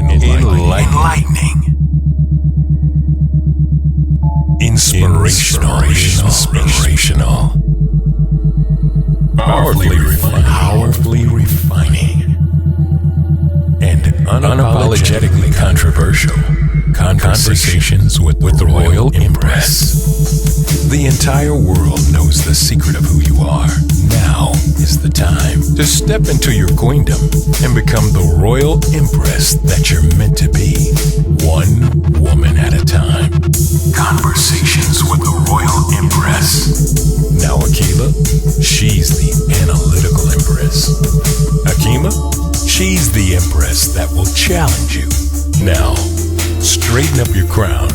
enlightening, inspirational, powerfully refining, and unapologetically controversial. Conversations with the Royal Empress. The entire world knows the secret of who you are. Now is the time to step into your queendom and become the Royal Empress that you're meant to be. One woman at a time. Conversations with the Royal Empress. Now Akilah, she's the analytical Empress. Hakeemah, she's the Empress that will challenge you. Now, straighten up your crown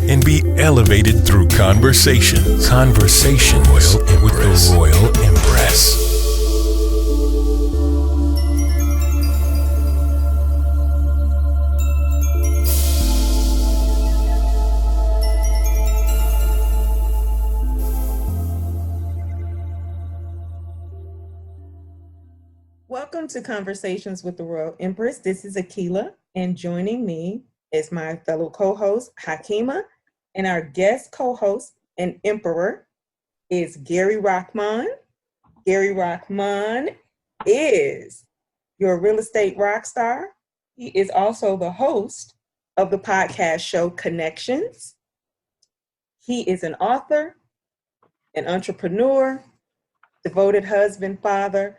and be elevated through conversations. Conversations with the Royal Empress. Welcome to Conversations with the Royal Empress. This is Akilah, and joining me is my fellow co-host, Hakeemah, and our guest co-host and emperor is Gary Rahman. Gary Rahman is your real estate rock star. He is also the host of the podcast show Connections. He is an author, an entrepreneur, devoted husband, father,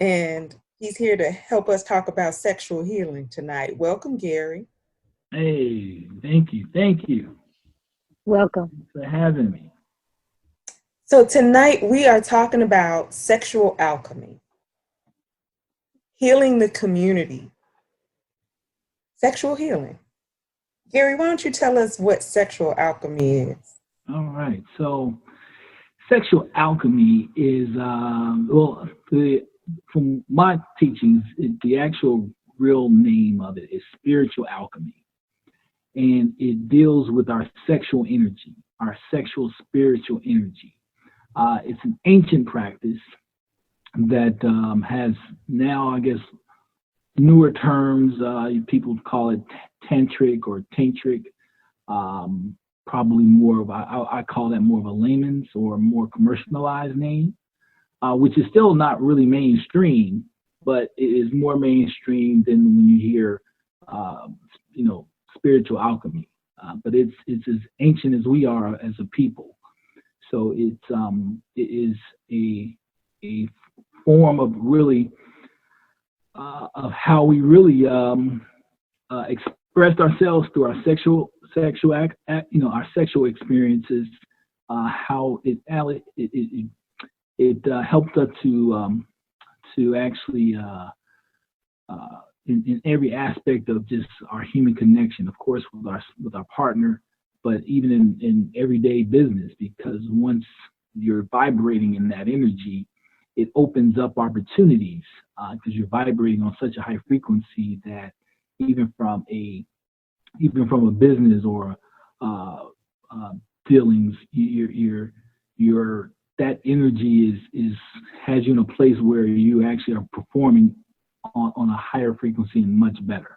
and he's here to help us talk about sexual healing tonight. Welcome, Gary. Hey, thank you. Welcome. Thanks for having me. So tonight we are talking about sexual alchemy, healing the community, sexual healing. Gary, why don't you tell us what sexual alchemy is? All right. So sexual alchemy is, from my teachings, the actual real name of it is spiritual alchemy. And it deals with our sexual energy, our sexual spiritual energy. It's an ancient practice that has now, I guess, newer terms. People call it tantric or tantric. Probably more of, I call that more of a layman's or more commercialized name, which is still not really mainstream, but it is more mainstream than when you hear, spiritual alchemy, but it's as ancient as we are as a people. So it is a form of really of how we really expressed ourselves through our sexual our sexual experiences. How it helped us to actually. In every aspect of just our human connection, of course, with our partner, but even in everyday business, because once you're vibrating in that energy, it opens up opportunities because you're vibrating on such a high frequency that even from a business or dealings, your that energy has you in a place where you actually are performing on a higher frequency and much better,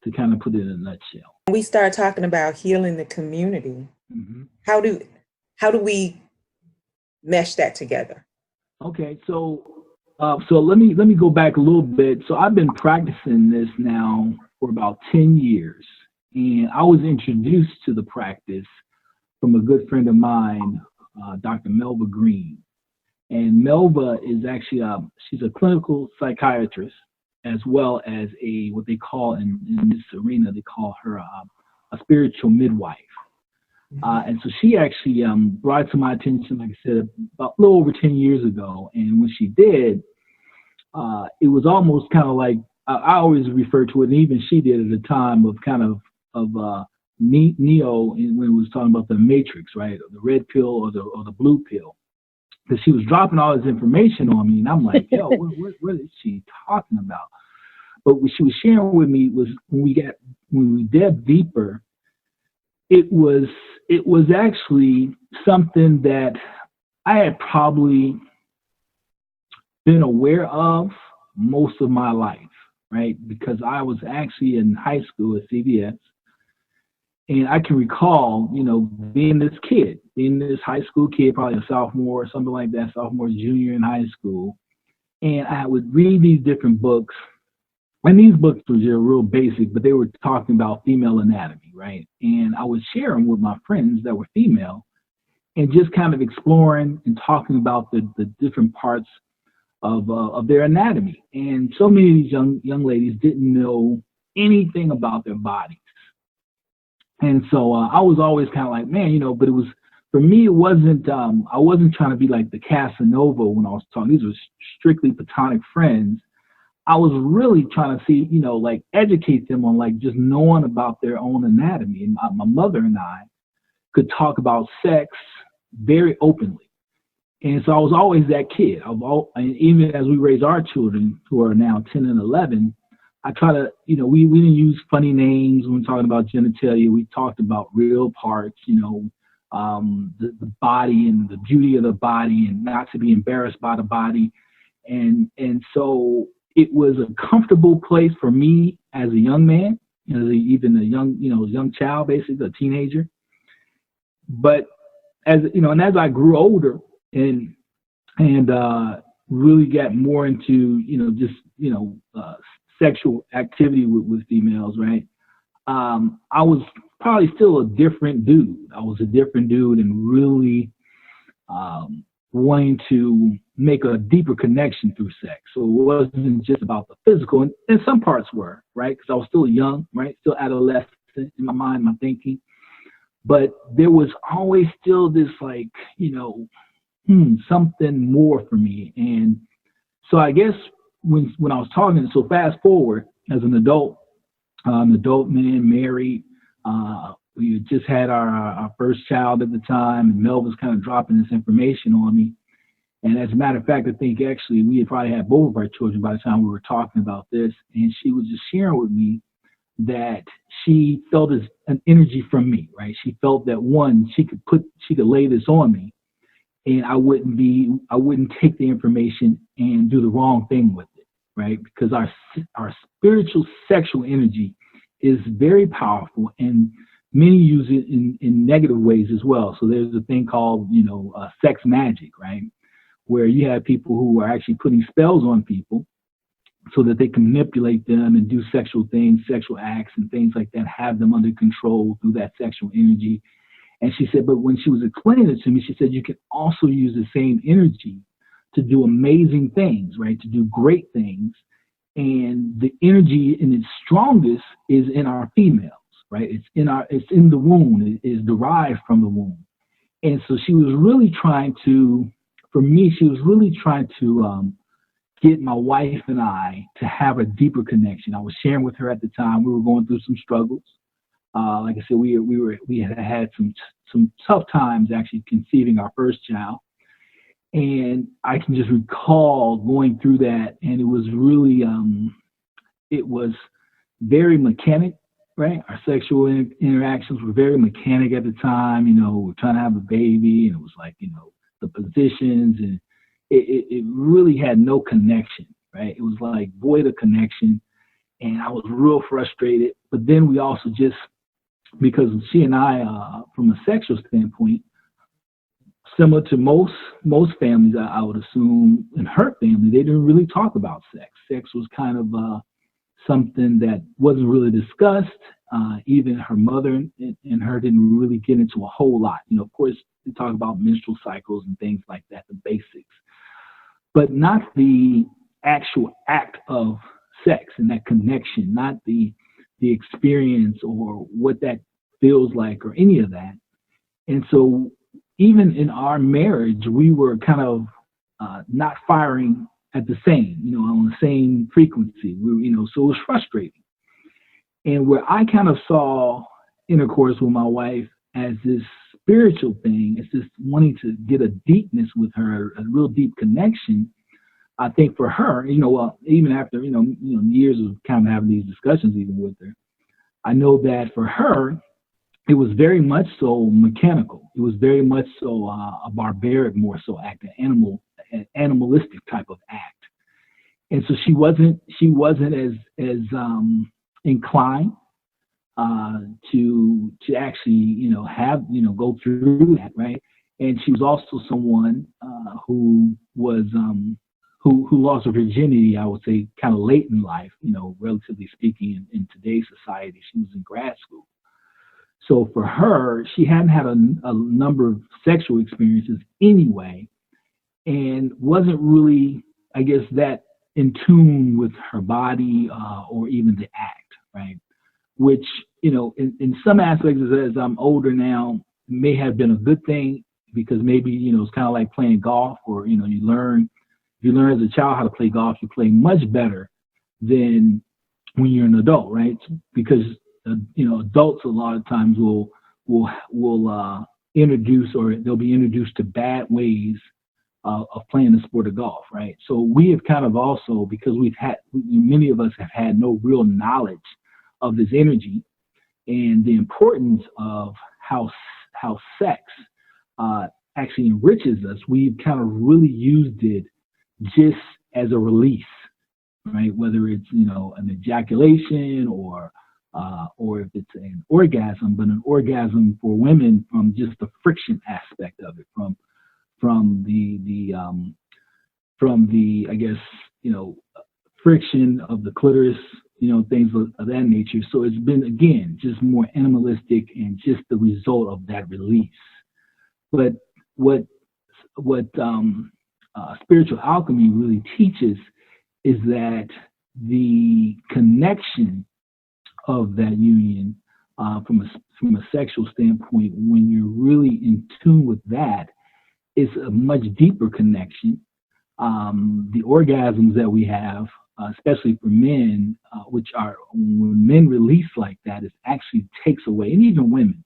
to kind of put it in a nutshell. We start talking about healing the community. Mm-hmm. How do we mesh that together? Okay, so let me go back a little bit. So I've been practicing this now for about 10 years, and I was introduced to the practice from a good friend of mine, Dr. Melva Green. And Melva is actually she's a clinical psychiatrist, as well as what they call in this arena, they call her a spiritual midwife. And so she actually brought it to my attention, like I said, about a little over 10 years ago. And when she did, it was almost kind of like, I always refer to it, and even she did at the time, of kind of Neo, when it was talking about the Matrix, right? The red pill or the blue pill. Because she was dropping all this information on me, and I'm like, yo, what is she talking about? But what she was sharing with me was when we delved deeper, it was actually something that I had probably been aware of most of my life. right? Because I was actually in high school at CVS. And I can recall, being this high school kid, probably a sophomore or something like that, sophomore, junior in high school. And I would read these different books. And these books were just real basic, but they were talking about female anatomy, right? And I would share them with my friends that were female and just kind of exploring and talking about the different parts of their anatomy. And so many of these young ladies didn't know anything about their bodies. And so I was always kind of like, man, but it was, for me, it wasn't, I wasn't trying to be like the Casanova when I was talking. These were strictly platonic friends. I was really trying to see, like educate them on like just knowing about their own anatomy. And my mother and I could talk about sex very openly. And so I was always that kid. And even as we raise our children, who are now 10 and 11, I try to, we didn't use funny names when talking about genitalia. We talked about real parts, the body and the beauty of the body and not to be embarrassed by the body. And so it was a comfortable place for me as a young man, even a young child, basically a teenager. But as I grew older and really got more into, sexual activity with females, right? I was probably still a different dude. I was a different dude and really wanting to make a deeper connection through sex. So it wasn't just about the physical, and some parts were, right? Because I was still young, right? Still adolescent in my mind, my thinking. But there was always still this like, something more for me. And so I guess when I was talking, so fast forward as an adult man, married, we had just had our first child at the time, and Mel was kind of dropping this information on me. And as a matter of fact, I think actually we had probably had both of our children by the time we were talking about this. And she was just sharing with me that she felt as an energy from me, right? She felt that one, she could lay this on me, and I wouldn't take the information and do the wrong thing with it, right? Because our spiritual sexual energy is very powerful, and many use it in negative ways as well. So there's a thing called, sex magic, right? Where you have people who are actually putting spells on people so that they can manipulate them and do sexual things, sexual acts and things like that, have them under control through that sexual energy. And she said, but when she was explaining it to me, she said, you can also use the same energy to do amazing things, right? To do great things. And the energy in its strongest is in our females, right? It's in the womb. It is derived from the womb. And so she was really trying to get my wife and I to have a deeper connection. I was sharing with her at the time, we were going through some struggles. Like I said, we had some tough times actually conceiving our first child. And I can just recall going through that, and it was really, it was very mechanic, right? Our sexual interactions were very mechanic at the time. We're trying to have a baby, and it was like, the positions, and it really had no connection, right? It was like void of connection, and I was real frustrated. But then we also just, because she and I, from a sexual standpoint, similar to most families, I would assume, in her family, they didn't really talk about sex. Sex was kind of something that wasn't really discussed. Even her mother and her didn't really get into a whole lot. Of course, they talk about menstrual cycles and things like that, the basics, but not the actual act of sex and that connection, not the experience or what that feels like or any of that. And so even in our marriage, we were kind of not firing at the same, on the same frequency. So it was frustrating. And where I kind of saw intercourse with my wife as this spiritual thing, it's just wanting to get a deepness with her, a real deep connection. I think for her, even after, years of kind of having these discussions even with her, I know that for her, it was very much so mechanical. It was very much so a barbaric, more so act, an animalistic type of act. And so she wasn't as inclined to actually, have, go through that, right? And she was also someone who was who lost her virginity, I would say, kind of late in life, relatively speaking, in today's society. She was in grad school. So for her, she hadn't had a number of sexual experiences anyway, and wasn't really, I guess, that in tune with her body or even the act, right? Which, in some aspects, as I'm older now, may have been a good thing, because maybe, it's kind of like playing golf, or, if you learn as a child how to play golf, you play much better than when you're an adult, right? Because, adults a lot of times will introduce, or they'll be introduced to bad ways of playing the sport of golf, right? So we have kind of also, because many of us have had no real knowledge of this energy and the importance of how sex actually enriches us, we've kind of really used it just as a release, right? Whether it's, an ejaculation or if it's an orgasm, but an orgasm for women from just the friction aspect of it, from the I guess, friction of the clitoris, things of that nature. So it's been, again, just more animalistic and just the result of that release. But what spiritual alchemy really teaches is that the connection of that union from a sexual standpoint, when you're really in tune with that, is a much deeper connection. The orgasms that we have, especially for men, which are when men release like that, it actually takes away, and even women,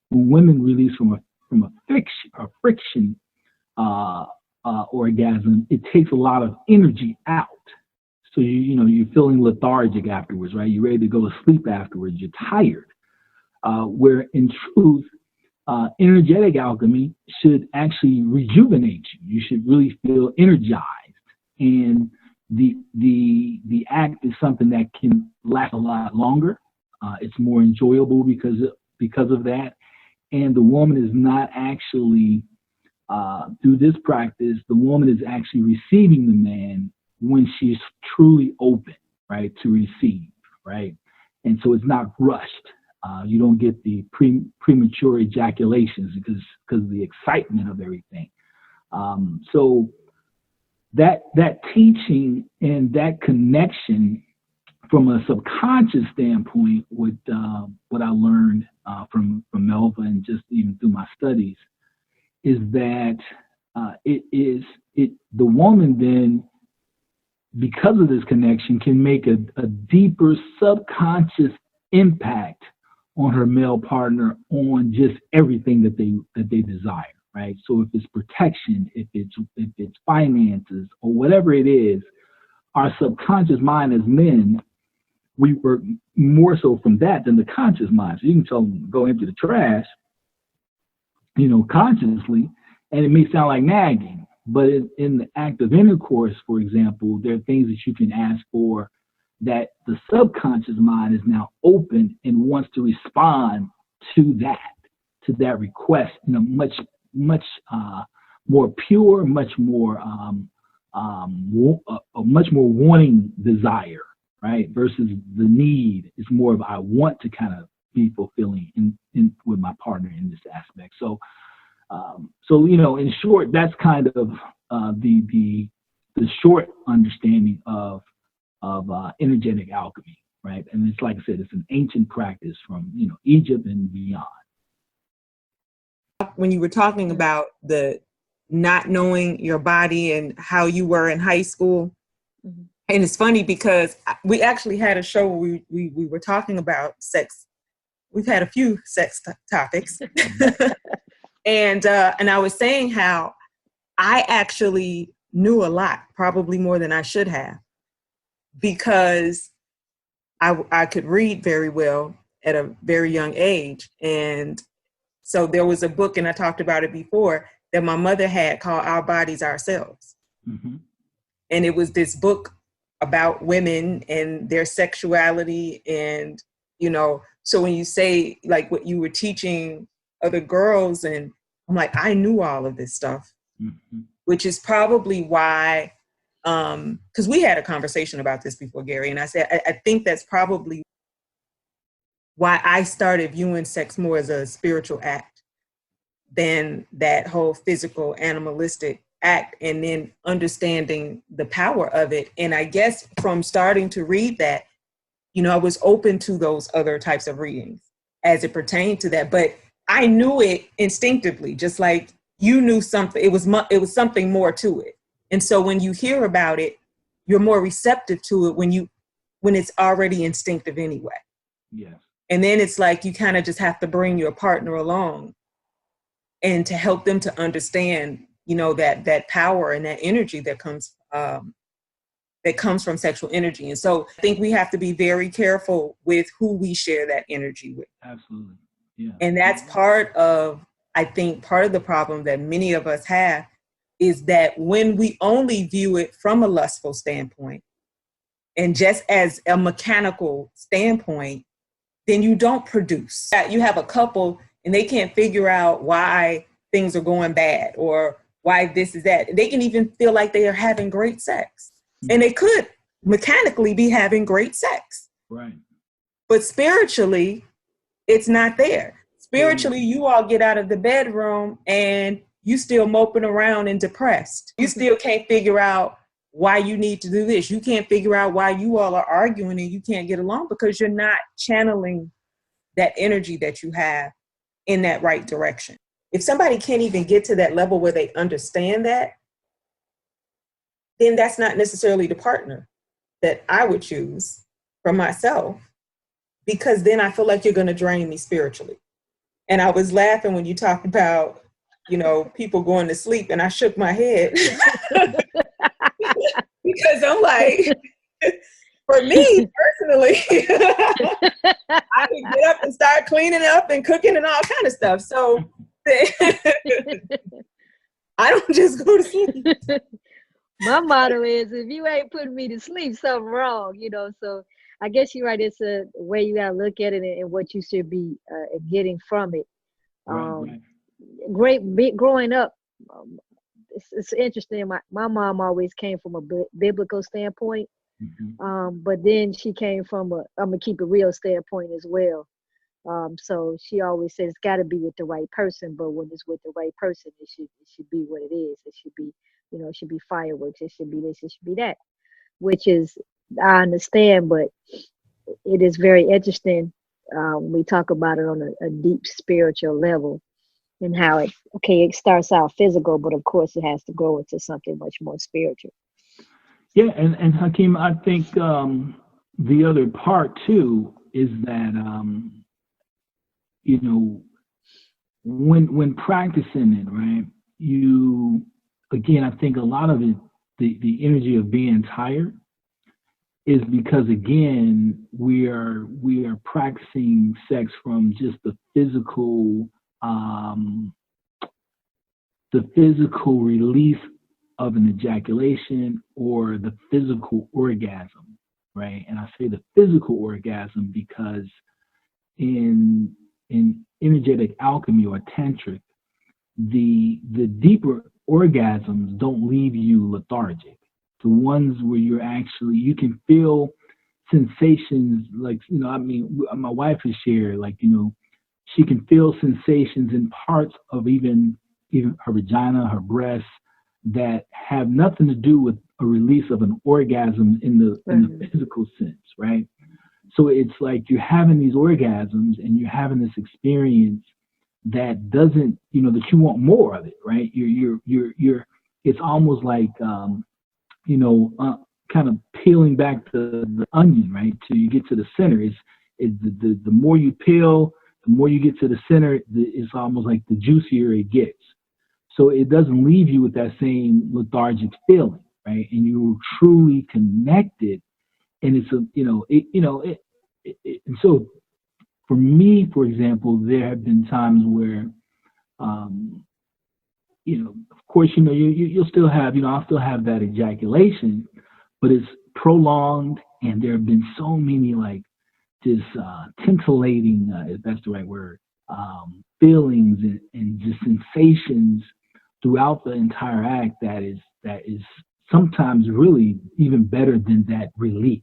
when women release from a friction orgasm, it takes a lot of energy out. So you're feeling lethargic afterwards, right? You're ready to go to sleep afterwards. You're tired. Where in truth, energetic alchemy should actually rejuvenate you. You should really feel energized, and the act is something that can last a lot longer. It's more enjoyable because of that. And the woman is not actually through this practice. The woman is actually receiving the man when she's truly open, right, to receive, right, and so it's not rushed. You don't get the premature ejaculations because of the excitement of everything. So that teaching and that connection from a subconscious standpoint, what I learned from Melva and just even through my studies, is that the woman then, because of this connection, can make a deeper subconscious impact on her male partner on just everything that they desire, right? So if it's protection, if it's finances, or whatever it is, our subconscious mind as men, we work more so from that than the conscious mind. So you can tell them go empty the trash, consciously, and it may sound like nagging, but in the act of intercourse, for example, there are things that you can ask for that the subconscious mind is now open and wants to respond to that request in a much more pure, much more wanting desire, right? Versus the need is more of I want to kind of be fulfilling in with my partner in this aspect. So in short, that's kind of the short understanding of energetic alchemy, right? And it's like I said, it's an ancient practice from Egypt and beyond. When you were talking about the not knowing your body and how you were in high school, mm-hmm. And it's funny because we actually had a show where we were talking about sex. We've had a few sex topics, and I was saying how I actually knew a lot, probably more than I should have, because I could read very well at a very young age. And so there was a book, and I talked about it before, that my mother had called Our Bodies, Ourselves. Mm-hmm. And it was this book about women and their sexuality. And, you know, so when you say like what you were teaching other girls, and I'm like, I knew all of this stuff, which is probably why, because we had a conversation about this before, Gary, and I said, I think that's probably why I started viewing sex more as a spiritual act than that whole physical animalistic act, and then understanding the power of it. And I guess from starting to read that, you know, I was open to those other types of readings as it pertained to that, but I knew it instinctively, just like you knew something. It was something more to it. And so when you hear about it, you're more receptive to it when it's already instinctive anyway. Yes. And then it's like you kind of just have to bring your partner along and to help them to understand, you know, that power and that energy that comes from sexual energy. And so I think we have to be very careful with who we share that energy with. Absolutely. Yeah. And that's part of the problem that many of us have, is that when we only view it from a lustful standpoint and just as a mechanical standpoint, then you don't produce. You have a couple and they can't figure out why things are going bad or why this is that. They can even feel like they are having great sex. And they could mechanically be having great sex. Right. But spiritually, it's not there. Spiritually, you all get out of the bedroom and you still moping around and depressed. You still can't figure out why you need to do this. You can't figure out why you all are arguing and you can't get along, because you're not channeling that energy that you have in that right direction. If somebody can't even get to that level where they understand that, then that's not necessarily the partner that I would choose for myself, because then I feel like you're going to drain me spiritually. And I was laughing when you talked about, you know, people going to sleep, and I shook my head because I'm like, for me personally, I can get up and start cleaning up and cooking and all kind of stuff. So I don't just go to sleep. My motto is, if you ain't putting me to sleep, something wrong, you know. So I guess you're right. It's a way you gotta look at it and what you should be getting from it. Right. Growing up, it's interesting. My mom always came from a biblical standpoint, but then she came from I'm gonna keep it real standpoint as well. So she always says it's got to be with the right person, but when it's with the right person, it should be what it is. It should be, you know, it should be fireworks. It should be this. It should be that. Which is, I understand, but it is very interesting. We talk about it on a deep spiritual level, and how it starts out physical, but of course it has to grow into something much more spiritual. Yeah, and Hakeem, I think the other part too is that you know, when practicing it, right, you, again, I think a lot of it, the energy of being tired is because, again, we are practicing sex from just the physical release of an ejaculation or the physical orgasm, right? And I say the physical orgasm because in energetic alchemy or tantric, the deeper orgasms don't leave you lethargic. The ones where you can feel sensations, like, you know, I mean, my wife has shared, like, you know, she can feel sensations in parts of even her vagina, her breasts, that have nothing to do with a release of an orgasm in the physical sense, right? So it's like you're having these orgasms and you're having this experience that doesn't, you know, that you want more of it, right? You're it's almost like, you know, kind of peeling back the onion, right? Till you get to the center. It's the more you peel, the more you get to the center, it's almost like the juicier it gets. So it doesn't leave you with that same lethargic feeling, right? And you're truly connected. And it's and so for me, for example, there have been times where, you know, of course, you know, you'll still have, you know, I'll still have that ejaculation, but it's prolonged, and there have been so many like just titillating, if that's the right word, feelings and just sensations throughout the entire act that is sometimes really even better than that release,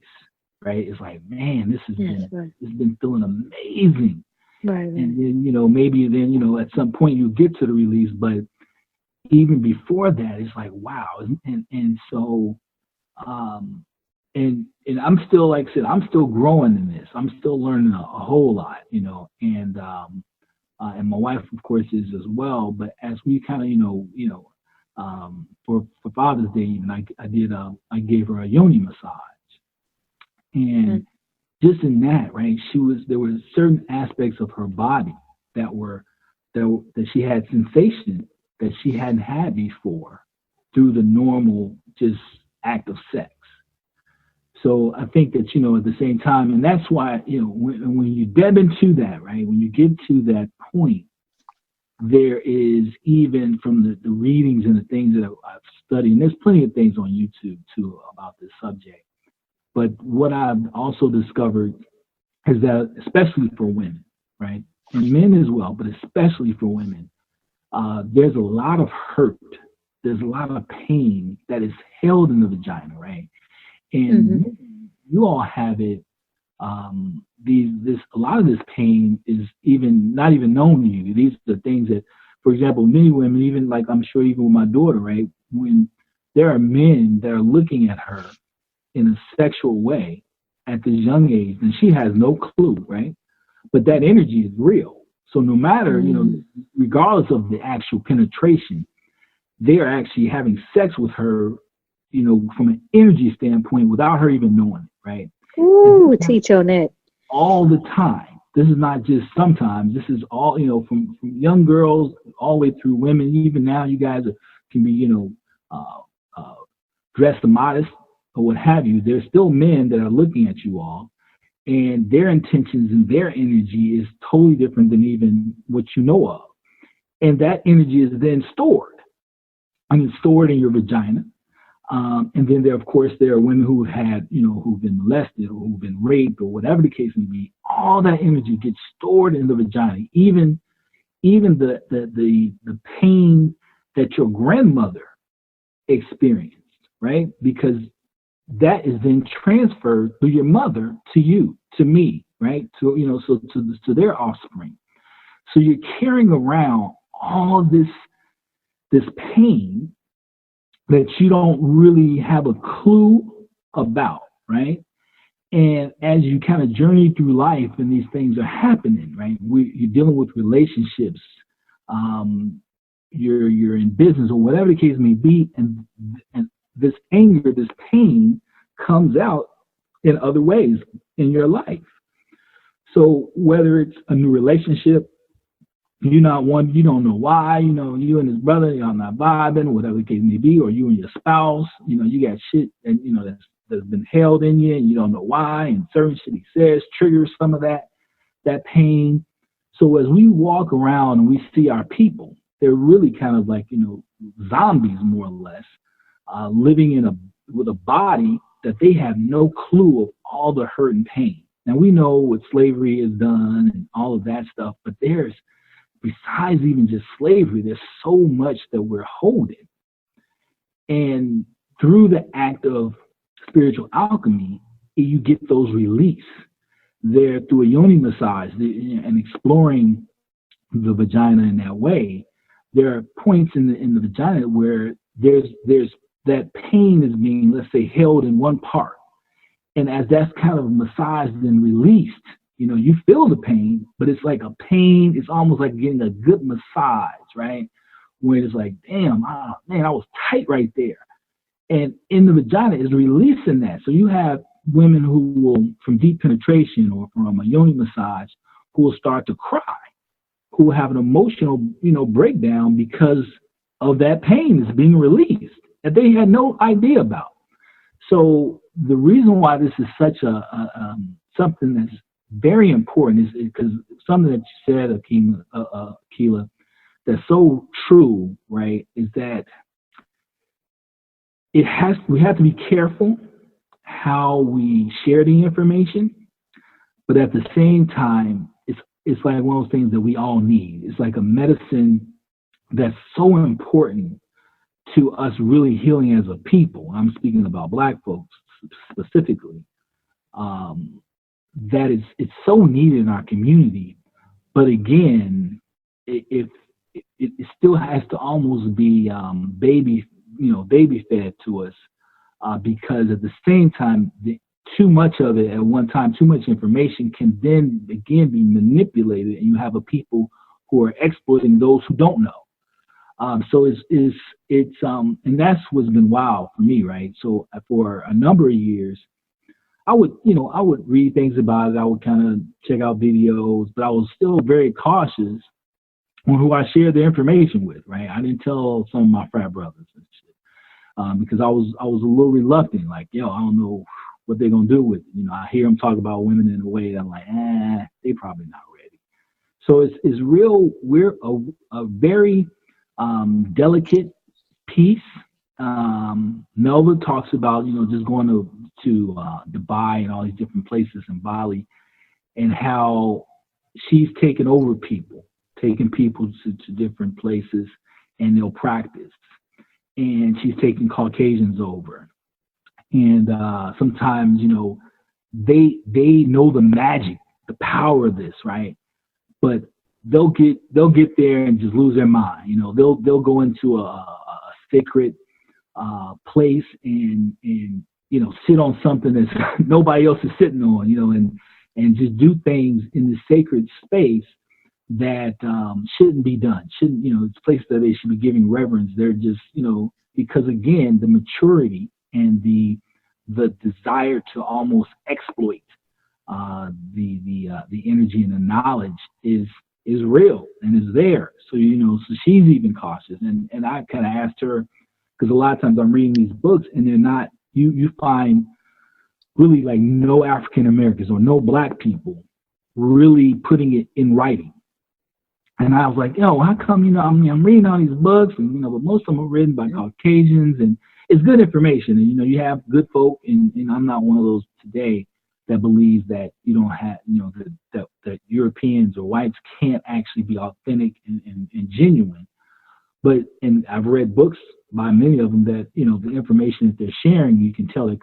right? It's like, man, this has been feeling amazing. Right. And then, maybe then, at some point you get to the release, but even before that, it's like, wow. And so, and I'm still, like I said, I'm still growing in this. I'm still learning a whole lot, and my wife, of course, is as well. But as we kind of, for Father's Day, even I gave her a yoni massage, and just in that, right, there were certain aspects of her body that she had sensation that she hadn't had before through the normal just act of sex. So I think that, at the same time, and that's why, when you deb into that, right, when you get to that point, there is, even from the readings and the things that I've studied, and there's plenty of things on YouTube too about this subject. But what I've also discovered is that, especially for women, right, and men as well, but especially for women, there's a lot of hurt, there's a lot of pain that is held in the vagina, right? And you all have it. A lot of this pain is not even known to you. These are the things that, for example, many women, even like I'm sure even with my daughter, right, when there are men that are looking at her in a sexual way at this young age, and she has no clue, right? But that energy is real. So no matter, regardless of the actual penetration, they are actually having sex with her, from an energy standpoint without her even knowing it, right? Ooh, teach on that. All the time. This is not just sometimes. This is all, from young girls all the way through women. Even now, you guys can be, dressed immodest or what have you. There's still men that are looking at you all, and their intentions and their energy is totally different than even what you know of. And that energy is then stored. Stored in your vagina. And then there are women who have had, who've been molested or who've been raped or whatever the case may be. All that energy gets stored in the vagina. Even the pain that your grandmother experienced, right? Because that is then transferred through your mother to you, to me, right? To their offspring. So you're carrying around all this pain that you don't really have a clue about, right? And as you kind of journey through life and these things are happening, right? You're dealing with relationships, you're in business or whatever the case may be, and this anger, this pain comes out in other ways in your life. So whether it's a new relationship, you don't know why, you and his brother, y'all not vibing, whatever the case may be, or you and your spouse, you got shit and that's been held in you and you don't know why, and certain shit he says triggers some of that pain. So as we walk around and we see our people, they're really kind of like, zombies more or less, living with a body that they have no clue of all the hurt and pain. Now we know what slavery has done and all of that stuff, but besides even just slavery, there's so much that we're holding. And through the act of spiritual alchemy, you get those release there through a yoni massage and exploring the vagina in that way. There are points in the vagina where there's that pain is being, let's say, held in one part. And as that's kind of massaged and released, you feel the pain, but it's like a pain. It's almost like getting a good massage, right? Where it's like, damn, man, I was tight right there. And in the vagina is releasing that. So you have women who will, from deep penetration or from a yoni massage, who will start to cry, who will have an emotional, breakdown because of that pain that's being released that they had no idea about. So the reason why this is such something that's very important is because something that you said, Akilah, that's so true, right? Is that we have to be careful how we share the information, but at the same time, it's like one of those things that we all need. It's like a medicine that's so important to us really healing as a people. I'm speaking about Black folks specifically. That it's so needed in our community, but again, it still has to almost be baby fed to us, because at the same time, too much of it at one time, too much information can then again be manipulated, and you have a people who are exploiting those who don't know. So it's and that's what's been wild for me, right? So for a number of years, I would read things about it. I would kind of check out videos, but I was still very cautious on who I shared the information with, right? I didn't tell some of my frat brothers and shit, because I was a little reluctant, like, I don't know what they're gonna do with it. I hear them talk about women in a way that I'm like, they probably not ready. So it's real. We're a very delicate piece. Melva talks about, just going to Dubai and all these different places in Bali, and how she's taken over people, taking people to different places, and they'll practice. And she's taking Caucasians over. And sometimes, they know the magic, the power of this, right? But they'll get there and just lose their mind. They'll go into a sacred place and sit on something that nobody else is sitting on, and just do things in the sacred space that shouldn't be done. It's a place that they should be giving reverence. They're just, because again, the maturity and the desire to almost exploit the energy and the knowledge is real and is there. So so she's even cautious, and I kind of asked her, because a lot of times I'm reading these books and they're not, you find really like no African Americans or no Black people really putting it in writing. And I was like, how come, I'm reading all these books, and, but most of them are written by Caucasians, and it's good information. And, you have good folk, and I'm not one of those today that believes that you don't have, that Europeans or whites can't actually be authentic and genuine. And I've read books by many of them that, the information that they're sharing, you can tell they're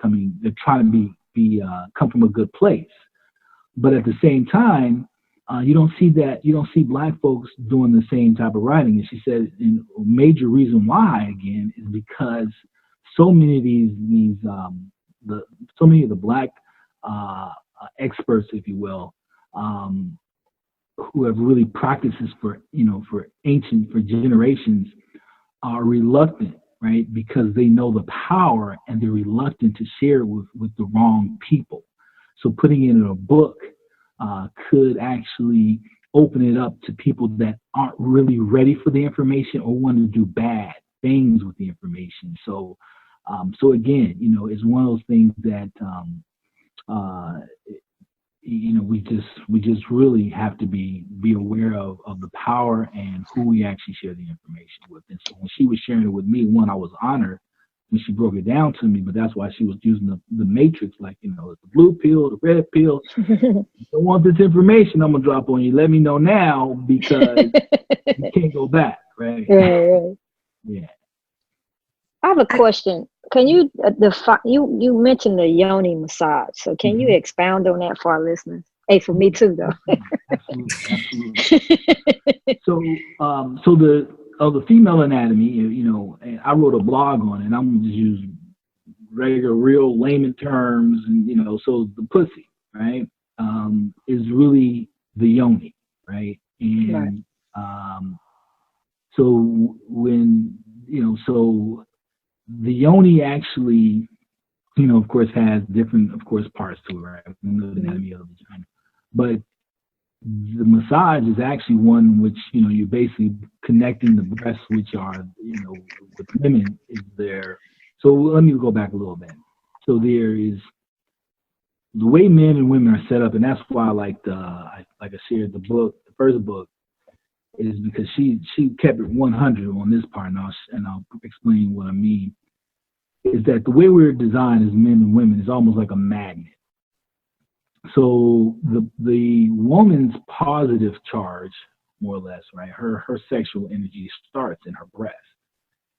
trying to come from a good place. But at the same time, you don't see Black folks doing the same type of writing. And she said, and a major reason why, again, is because so many of so many of the Black experts, if you will, who have really practiced this for generations, are reluctant, right? Because they know the power, and they're reluctant to share it with the wrong people. So putting it in a book could actually open it up to people that aren't really ready for the information or want to do bad things with the information. So again, it's one of those things that we just really have to be aware of the power and who we actually share the information with. And so when she was sharing it with me, I was honored when she broke it down to me, but that's why she was using the matrix, like, the blue pill, the red pill. You don't want this information I'm going to drop on you. Let me know now, because you can't go back, right? Right. Yeah. I have a question. Can you define, you mentioned the yoni massage, so can you expound on that for our listeners? Hey, for me too, though. Absolutely. So the female anatomy, and I wrote a blog on it, and I'm going to just use regular, real layman terms, and, so the pussy, right, is really the yoni, right? And so when, so the yoni actually, of course, has different, parts to it, right? The anatomy of the vagina. But the massage is actually one in which, you're basically connecting the breasts, which are, with women, is there. So let me go back a little bit. So there is the way men and women are set up, and that's why I shared the first book, is because she kept it 100 on this part, and I'll explain what I mean. is that the way we're designed as men and women is almost like a magnet. So the woman's positive charge, more or less, right? Her sexual energy starts in her breast,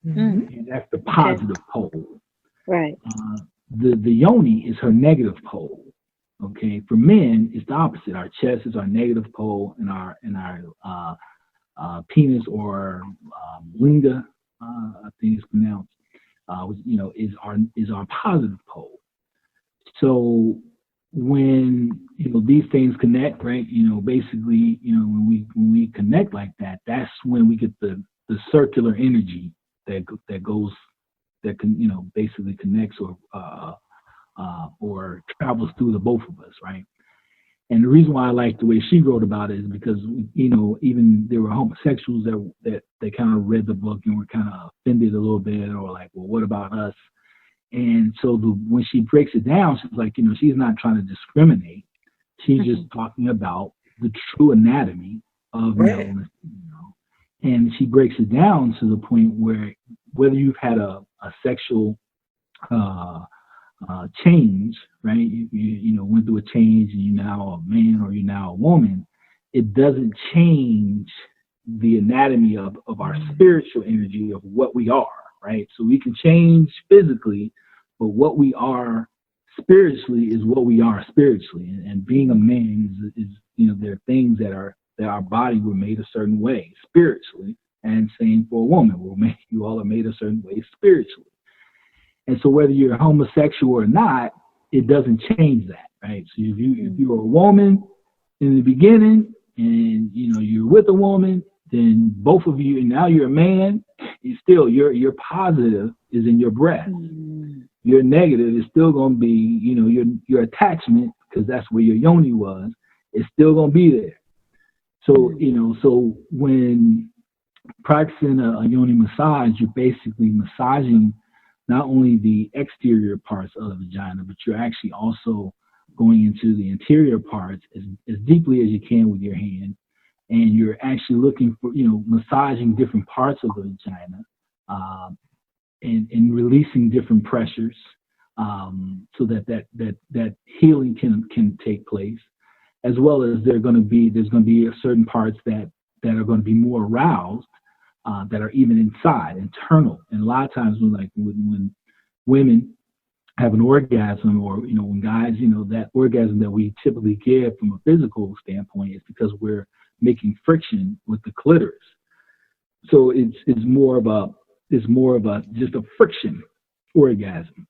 and that's the positive pole. Right. The yoni is her negative pole. Okay. For men, it's the opposite. Our chest is our negative pole, and our penis or linga, I think it's pronounced, is our positive pole. So when these things connect, right? Basically, when we connect like that, that's when we get the circular energy that can basically connects or travels through the both of us, right? And the reason why I like the way she wrote about it is because even there were homosexuals that they kind of read the book and were kind of offended a little bit, or like, well, what about us? And so when she breaks it down, she's like, she's not trying to discriminate. She's just talking about the true anatomy of male and female. And she breaks it down to the point where whether you've had a sexual change, right? You went through a change and you're now a man or you're now a woman, it doesn't change the anatomy of our spiritual energy of what we are, right? So we can change physically, but what we are spiritually is what we are spiritually. And being a man is there are things that our body were made a certain way spiritually, and same for a woman. You all are made a certain way spiritually. And so whether you're homosexual or not, it doesn't change that, right? So if you're a woman in the beginning and you're with a woman, then both of you, and now you're a man, your positive is in your breath. Your negative is still going to be, your attachment, because that's where your yoni was, is still going to be there. So, so when practicing a yoni massage, you're basically massaging not only the exterior parts of the vagina, but you're actually also going into the interior parts as deeply as you can with your hand. And you're actually looking for, massaging different parts of the vagina and releasing different pressures so that healing can take place, as well as there's going to be certain parts that are going to be more aroused, that are even inside, internal. And a lot of times when women have an orgasm, or when guys, that orgasm that we typically get from a physical standpoint is because we're making friction with the clitoris. So it's more of a just a friction orgasm.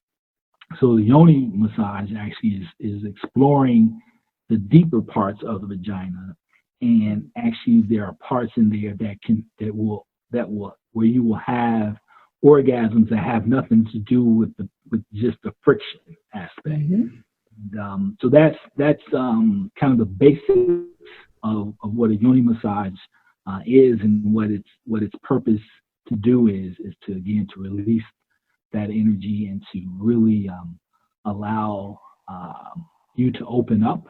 So the yoni massage actually is exploring the deeper parts of the vagina, and actually there are parts in there where you will have orgasms that have nothing to do with just the friction aspect. So that's kind of the basics of what a yoni massage is, and what its purpose to do is to release that energy and to really allow you to open up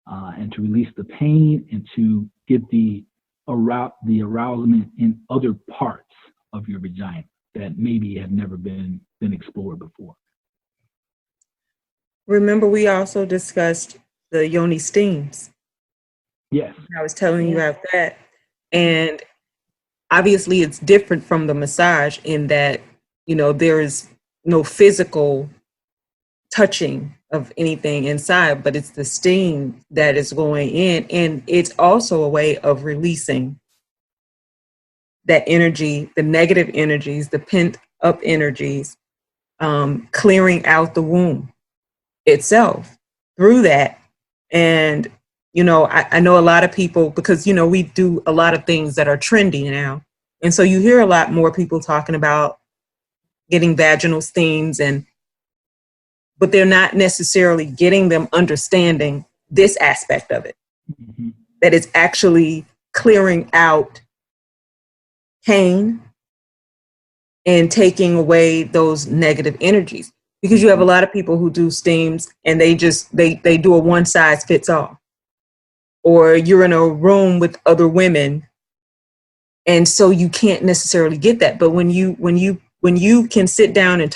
and to release the pain and to get the arousement in other parts of your vagina that maybe have never been explored before. Remember, we also discussed the yoni steams. Yes. I was telling you about that. And obviously it's different from the massage in that, there is no physical touching of anything inside, but it's the steam that is going in. And it's also a way of releasing that energy, the negative energies, the pent up energies, clearing out the womb itself through that. And, I know a lot of people, because, we do a lot of things that are trendy now. And so you hear a lot more people talking about getting vaginal steams, but they're not necessarily getting them understanding this aspect of it, that it's actually clearing out pain and taking away those negative energies. Because you have a lot of people who do steams and they do a one size fits all. Or you're in a room with other women, and so you can't necessarily get that. But when you when you can sit down and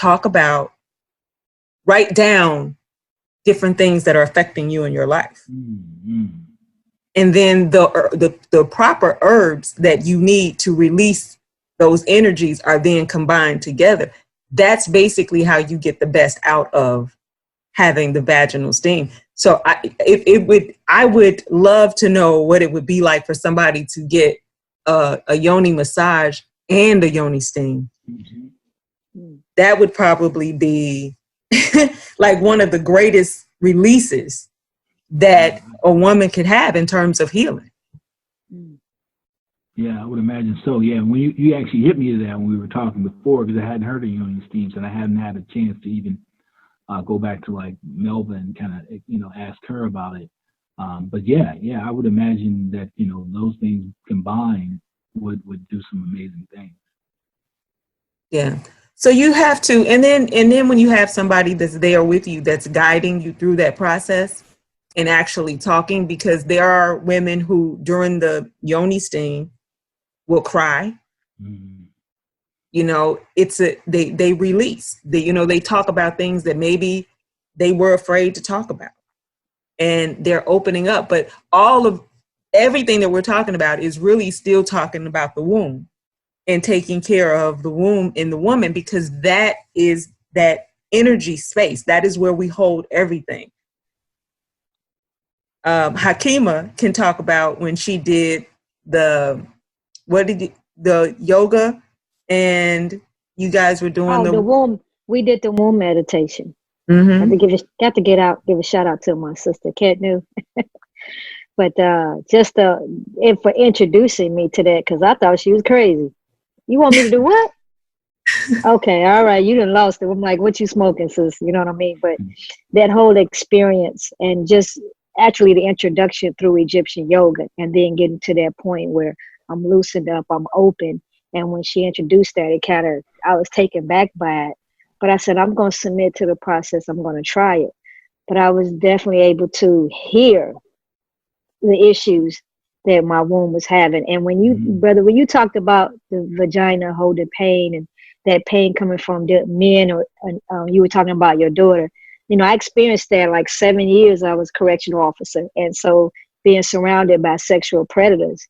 write down different things that are affecting you in your life. Mm-hmm. And then the proper herbs that you need to release those energies are then combined together. That's basically how you get the best out of having the vaginal steam. So I would love to know what it would be like for somebody to get a yoni massage and a yoni steam. Mm-hmm. That would probably be like one of the greatest releases that a woman could have in terms of healing. Yeah, I would imagine so. Yeah, when you actually hit me to that when we were talking before, because I hadn't heard of yoni steams and I hadn't had a chance to even go back to like Melba and kind of, ask her about it. But yeah, I would imagine that, those things combined would do some amazing things. Yeah. So you have to, and then when you have somebody that's there with you, that's guiding you through that process and actually talking, because there are women who during the yoni steam will cry. Mm-hmm. They release, they talk about things that maybe they were afraid to talk about, and they're opening up. But everything that we're talking about is really still talking about the womb and taking care of the womb in the woman, because that is that energy space. That is where we hold everything. Hakeemah can talk about when she did the yoga, and you guys were doing the womb. We did the womb meditation. Mm-hmm. Give a shout out to my sister Kat New. But for introducing me to that, because I thought she was crazy. You want me to do what? Okay, all right, you done lost it. I'm like, what you smoking, sis? You know what I mean? But that whole experience, and just actually the introduction through Egyptian yoga, and then getting to that point where I'm loosened up, I'm open. And when she introduced that, I was taken back by it. But I said, I'm going to submit to the process. I'm going to try it. But I was definitely able to hear the issues that my womb was having. And when you talked about the vagina holding pain, and that pain coming from the men, or you were talking about your daughter, I experienced that like 7 years. I was a correctional officer. And so being surrounded by sexual predators,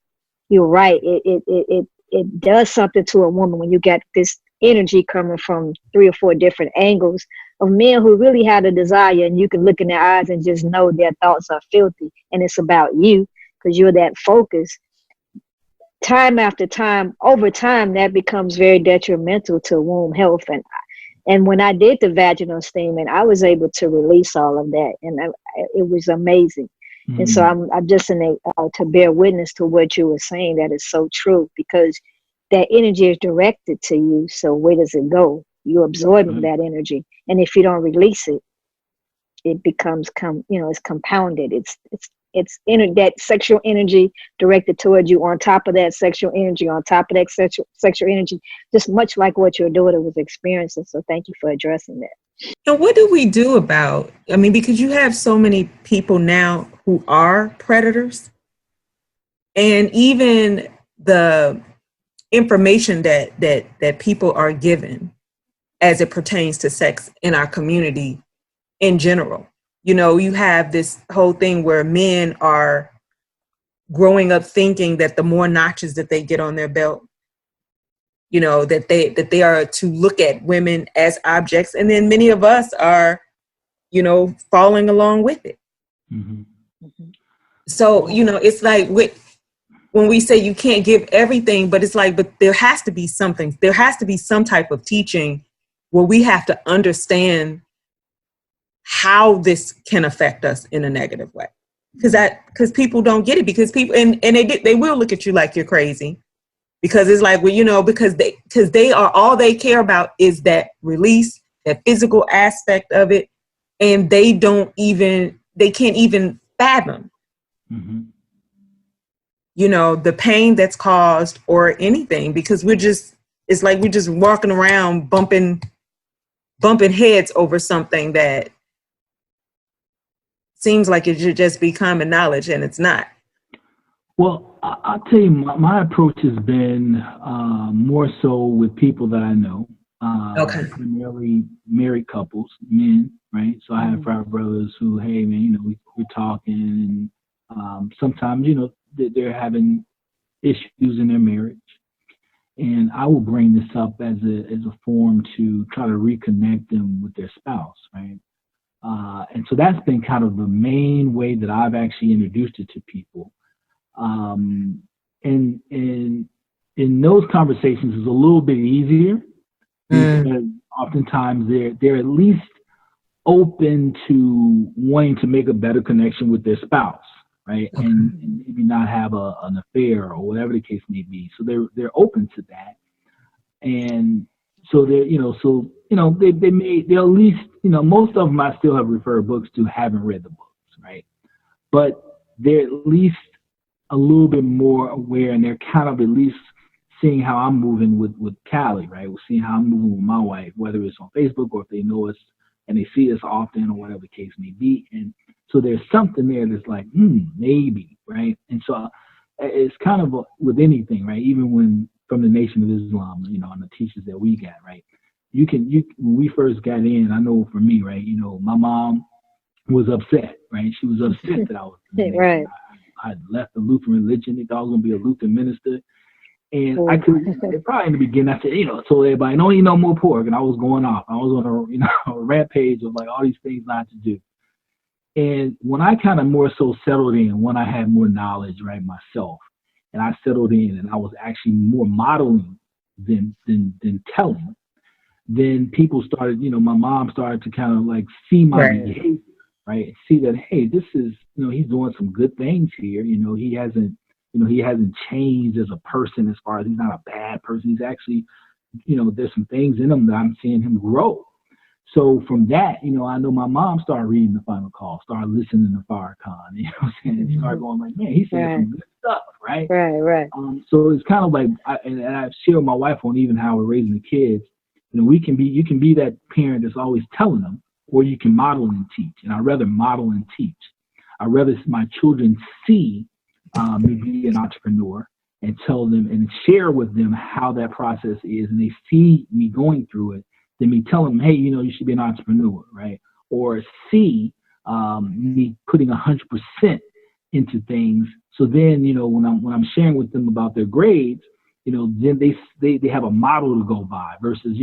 you're right. It does something to a woman when you get this energy coming from 3 or 4 different angles of men who really had a desire, and you can look in their eyes and just know their thoughts are filthy, and it's about you because you're that focus. Time after time, over time, that becomes very detrimental to womb health. And when I did the vaginal steaming, I was able to release all of that, and it was amazing. Mm-hmm. And so I'm just to bear witness to what you were saying. That is so true, because that energy is directed to you. So where does it go? You're absorbing that energy, and if you don't release it, it becomes it's compounded. It's that sexual energy directed towards you, on top of that sexual energy, on top of that sexual energy, just much like what your daughter was experiencing. So thank you for addressing that. So what do we do about, because you have so many people now who are predators, and even the information that people are given as it pertains to sex in our community in general. You have this whole thing where men are growing up thinking that the more notches that they get on their belt, that they are to look at women as objects. And then many of us are, falling along with it. Mm-hmm. Mm-hmm. So, it's like when we say you can't give everything, but it's like, but there has to be something. There has to be some type of teaching where we have to understand how this can affect us in a negative way. Because people don't get it, because people, and they will look at you like you're crazy, because it's like, well, because they are, all they care about is that release, that physical aspect of it. And they can't even fathom, mm-hmm. The pain that's caused or anything, because it's like we're just walking around bumping heads over something that seems like it should just be common knowledge, and it's not. Well, I'll tell you, my approach has been more so with people that I know, Okay. Primarily married couples, men, right? So I have frat brothers who, hey man, we're talking, and sometimes they're having issues in their marriage, and I will bring this up as a form to try to reconnect them with their spouse, right? And so that's been kind of the main way that I've actually introduced it to people. And in those conversations is a little bit easier because oftentimes they're at least open to wanting to make a better connection with their spouse, right? Okay. And maybe not have an affair or whatever the case may be. So they're open to that, and so they'll at least most of them I still have referred books to, haven't read the books, right? But they're at least a little bit more aware, and they're kind of at least seeing how I'm moving with Callie, right? We're seeing how I'm moving with my wife, whether it's on Facebook or if they know us and they see us often or whatever the case may be. And so there's something there that's like, maybe, right? And so it's kind of with anything, right? Even when from the Nation of Islam, and the teachers that we got, right? When we first got in, I know for me, right? My mom was upset, right? She was upset that I was right. I left the Lutheran religion. They thought I was going to be a Lutheran minister. And I could, probably in the beginning, I said, told everybody, don't eat no more pork. And I was going off. I was on a rampage of like all these things not to do. And when I kind of more so settled in, when I had more knowledge, right, myself, and I settled in and I was actually more modeling than telling, then people started, my mom started to kind of like see my behavior, right? And see that, hey, this is, he's doing some good things here. He hasn't changed as a person as far as he's not a bad person. He's actually, there's some things in him that I'm seeing him grow. So from that, I know my mom started reading the Final Call, started listening to Farrakhan, and started going like, man, he's saying some good stuff, right? Right. So it's kind of like, and I've shared with my wife on even how we're raising the kids. You can be that parent that's always telling them, or you can model and teach. And I'd rather model and teach. I'd rather my children see me be an entrepreneur and tell them and share with them how that process is, and they see me going through it, than me telling them, hey, you should be an entrepreneur, right? Or see me putting 100% into things. So then, when I'm sharing with them about their grades, then they have a model to go by versus,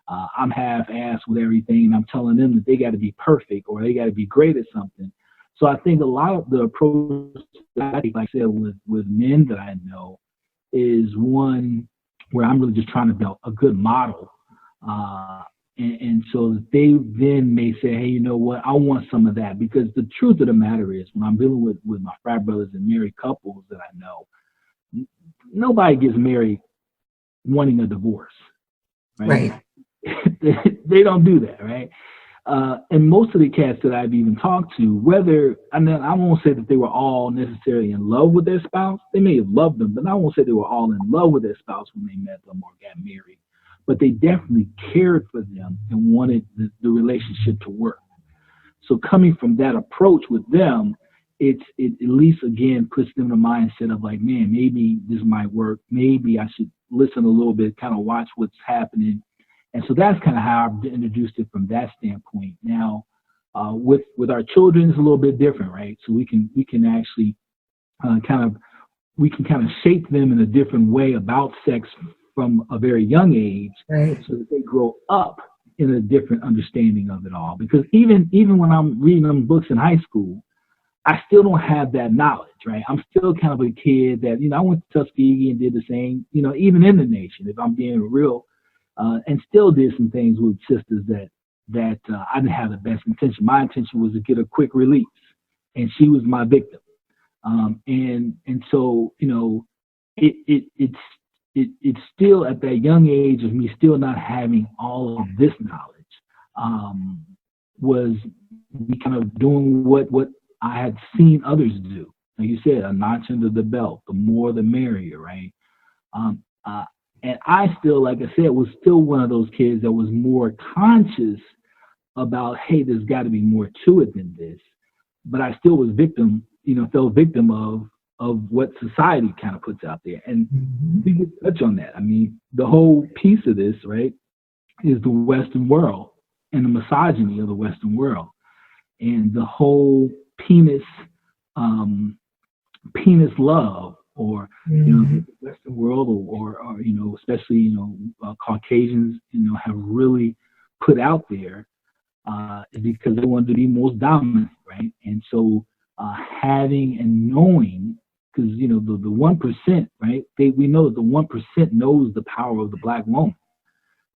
I'm half-assed with everything, and I'm telling them that they got to be perfect or they got to be great at something. So I think a lot of the approach that I take, like I said, with men that I know, is one where I'm really just trying to build a good model. And so they then may say, hey, you know what, I want some of that. Because the truth of the matter is, when I'm dealing with my frat brothers and married couples that I know, nobody gets married wanting a divorce, right? They don't do that, right? And most of the cats that I've even talked to, I won't say that they were all necessarily in love with their spouse. They may have loved them, but I won't say they were all in love with their spouse when they met them or got married. But they definitely cared for them and wanted the relationship to work. So coming from that approach with them, it at least, again, puts them in the mindset of like, man, maybe this might work. Maybe I should listen a little bit, kind of watch what's happening. And so that's kind of how I've introduced it from that standpoint. Now, with our children, it's a little bit different, right? So we can actually kind of shape them in a different way about sex from a very young age, so that they grow up in a different understanding of it all. Because even when I'm reading them books in high school, I still don't have that knowledge, right? I'm still kind of a kid that, I went to Tuskegee and did the same, even in the Nation, if I'm being real, and still did some things with sisters that I didn't have the best intention. My intention was to get a quick release, and she was my victim. And so, it's still at that young age of me still not having all of this knowledge, was me kind of doing what I had seen others do. Like you said, a notch under the belt, the more the merrier, right? And I still, like I said, was still one of those kids that was more conscious about, hey, there's got to be more to it than this. But I still was fell victim of what society kind of puts out there. And we could touch on that. I mean, the whole piece of this, right, is the Western world and the misogyny of the Western world, and the whole penis love, or the Western world, or especially Caucasians have really put out there, because they want to be most dominant, right? And so having and knowing, because the 1%, right? We know that the 1% knows the power of the Black woman.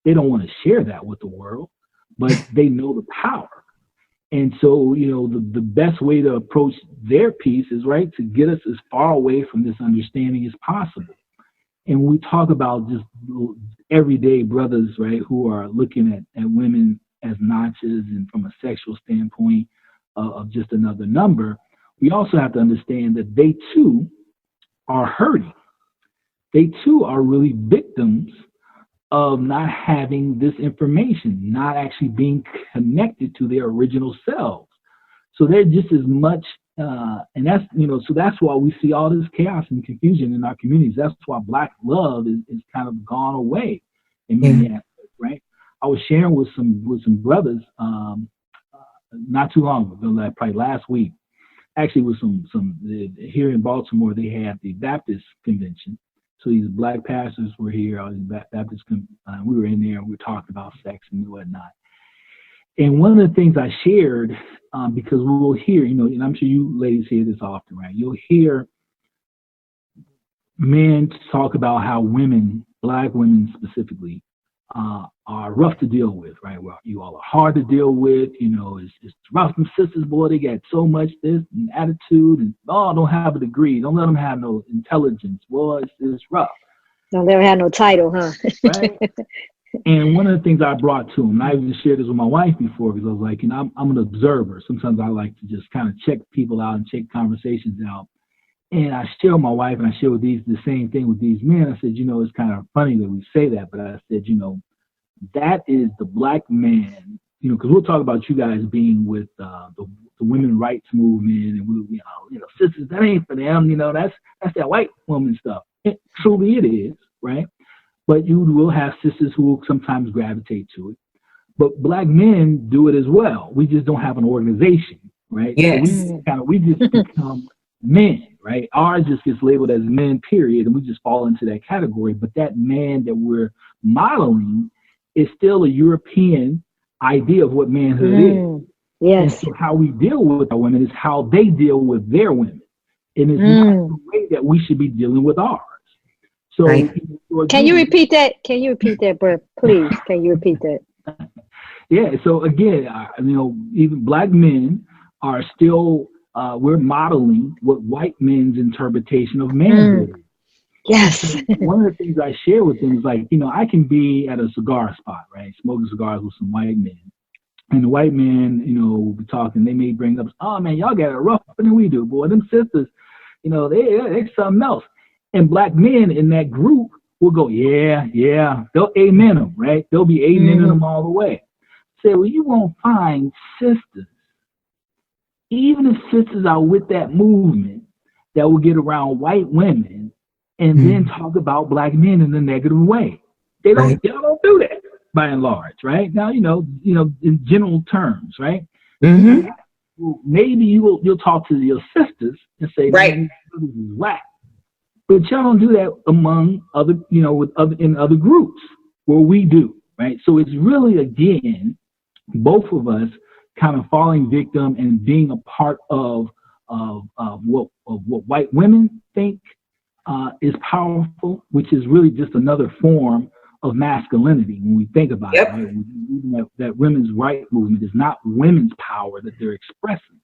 They don't want to share that with the world, but they know the power. And so, the best way to approach their piece is, right, to get us as far away from this understanding as possible. And we talk about just everyday brothers, right, who are looking at women as notches and from a sexual standpoint of just another number. We also have to understand that they too are hurting. They too are really victims of not having this information, not actually being connected to their original selves. So they're just as much, and that's, so that's why we see all this chaos and confusion in our communities. That's why Black love is kind of gone away in many aspects, right? I was sharing with some brothers not too long ago, probably last week, actually with some here in Baltimore, they had the Baptist convention. So these Black pastors were here, all these Baptists, we were in there and we were talking about sex and whatnot. And one of the things I shared, because we will hear, and I'm sure you ladies hear this often, right? You'll hear men talk about how women, Black women specifically, are rough to deal with, right? Well, you all are hard to deal with, it's rough. Them sisters, boy, they got so much this and attitude, and don't have a degree. Don't let them have no intelligence. Boy, it's rough. Don't let them have no title, huh? Right? And one of the things I brought to them, and I even shared this with my wife before, because I was like, I'm an observer. Sometimes I like to just kind of check people out and check conversations out. And I share with my wife, and I share with the same thing with these men. I said, it's kind of funny that we say that, but I said, that is the Black man, because we'll talk about you guys being with the women's rights movement, and sisters, that ain't for them, that's that white woman stuff. Truly it is, right? But you will have sisters who will sometimes gravitate to it. But Black men do it as well. We just don't have an organization, right? Yes. So we just become men, right? Ours just gets labeled as men, period, and we just fall into that category. But that man that we're modeling is still a European idea of what manhood is. Yes. And so how we deal with our women is how they deal with their women. And it's not the way that we should be dealing with ours. So, right. Can you repeat that? Can you repeat that, bro? Please, can you repeat that? Yeah. So again, even Black men are still, we're modeling what white men's interpretation of manhood is. Yes. One of the things I share with them is like, I can be at a cigar spot, right, smoking cigars with some white men. And the white men, will be talking, they may bring up, oh man, y'all got it rougher than we do, boy. Them sisters, they're something else. And Black men in that group will go, yeah. They'll amen them, right? They'll be amening them all the way. Say, well, you won't find sisters, even if sisters are with that movement, that will get around white women and then talk about Black men in a negative way. They don't do that by and large, right? Now, in general terms, right? Mm-hmm. Well, maybe you'll talk to your sisters and say, right, man, this is whack. But y'all don't do that among other, in other groups where we do, right? So it's really, again, both of us kind of falling victim and being a part of what white women think is powerful, which is really just another form of masculinity when we think about it. Right? That women's rights movement is not women's power that they're expressing.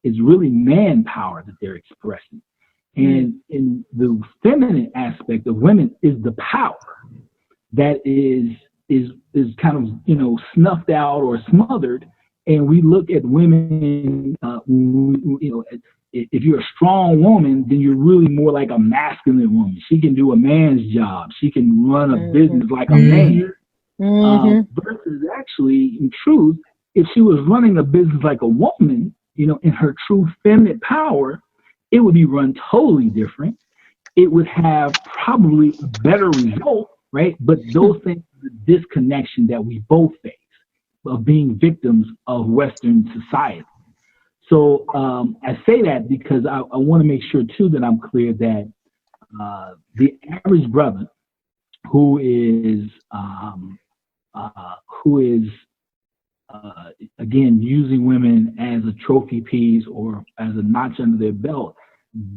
It's really man power that they're expressing. And in the feminine aspect of women is the power that is kind of, snuffed out or smothered. And we look at women, if you're a strong woman, then you're really more like a masculine woman. She can do a man's job. She can run a business like a man. Versus actually, in truth, if she was running a business like a woman, in her true feminine power, it would be run totally different. It would have probably a better result, right? But those things the disconnection that we both face of being victims of Western society. So I say that because I want to make sure too that I'm clear that the average brother who is again using women as a trophy piece or as a notch under their belt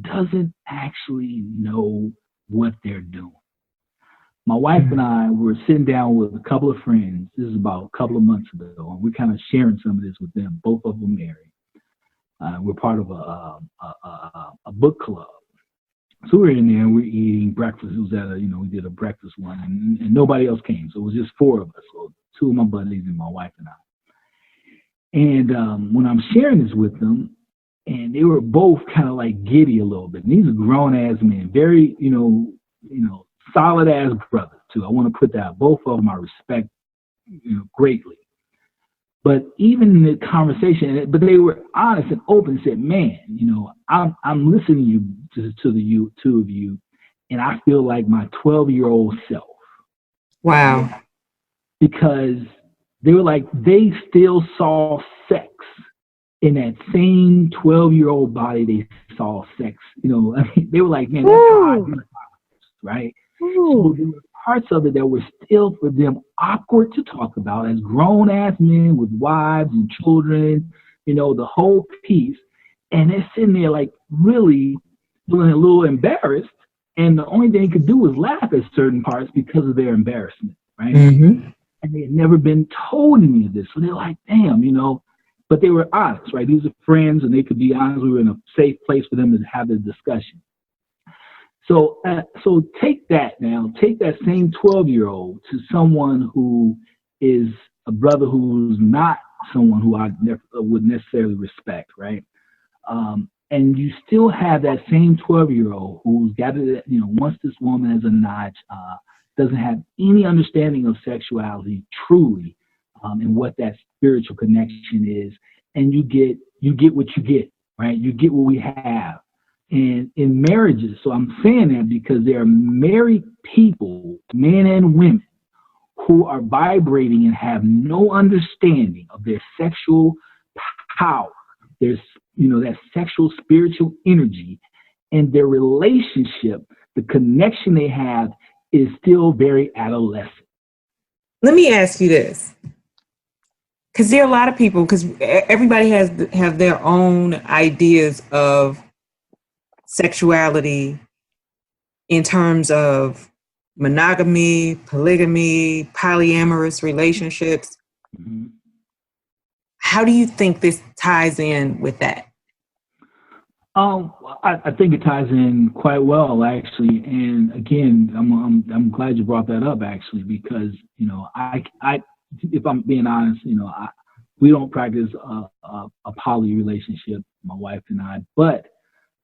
doesn't actually know what they're doing. My wife and I were sitting down with a couple of friends. This is about a couple of months ago, and we're kind of sharing some of this with them. Both of them married. We're part of a book club. So we're in there and we're eating breakfast. It was at we did a breakfast one, and nobody else came. So it was just four of us. So two of my buddies and my wife and I. And when I'm sharing this with them, and they were both kind of like giddy a little bit. And these are grown ass men, very, solid ass brothers too. I want to put that. Both of them I respect, greatly. But even in the conversation, but they were honest and open and said, man, I'm listening to the two of you, and I feel like my 12-year-old self. Wow. Because they were like, they still saw sex in that same 12-year-old body they saw sex. They were like, man, that's how I do it, right? So there were parts of it that were still for them awkward to talk about as grown-ass men with wives and children, the whole piece. And they're sitting there like really feeling a little embarrassed. And the only thing they could do was laugh at certain parts because of their embarrassment, right? Mm-hmm. And they had never been told any of this. So they're like, damn, but they were honest, right? These are friends and they could be honest. We were in a safe place for them to have the discussion. So take that same 12-year-old to someone who is a brother who's not someone who I would necessarily respect, right? And you still have that same 12-year-old who's got it, wants this woman as a notch, doesn't have any understanding of sexuality truly, and what that spiritual connection is, and you get what you get, right? You get what we have. And in marriages, so I'm saying that because there are married people, men and women, who are vibrating and have no understanding of their sexual power, their, that sexual spiritual energy, and their relationship, the connection they have is still very adolescent. Let me ask you this. Because there are a lot of people, because everybody have their own ideas of sexuality in terms of monogamy, polygamy, polyamorous relationships. Mm-hmm. How do you think this ties in with that? I think it ties in quite well, actually. And again, I'm glad you brought that up, actually, because I if I'm being honest, we don't practice a poly relationship, my wife and I, but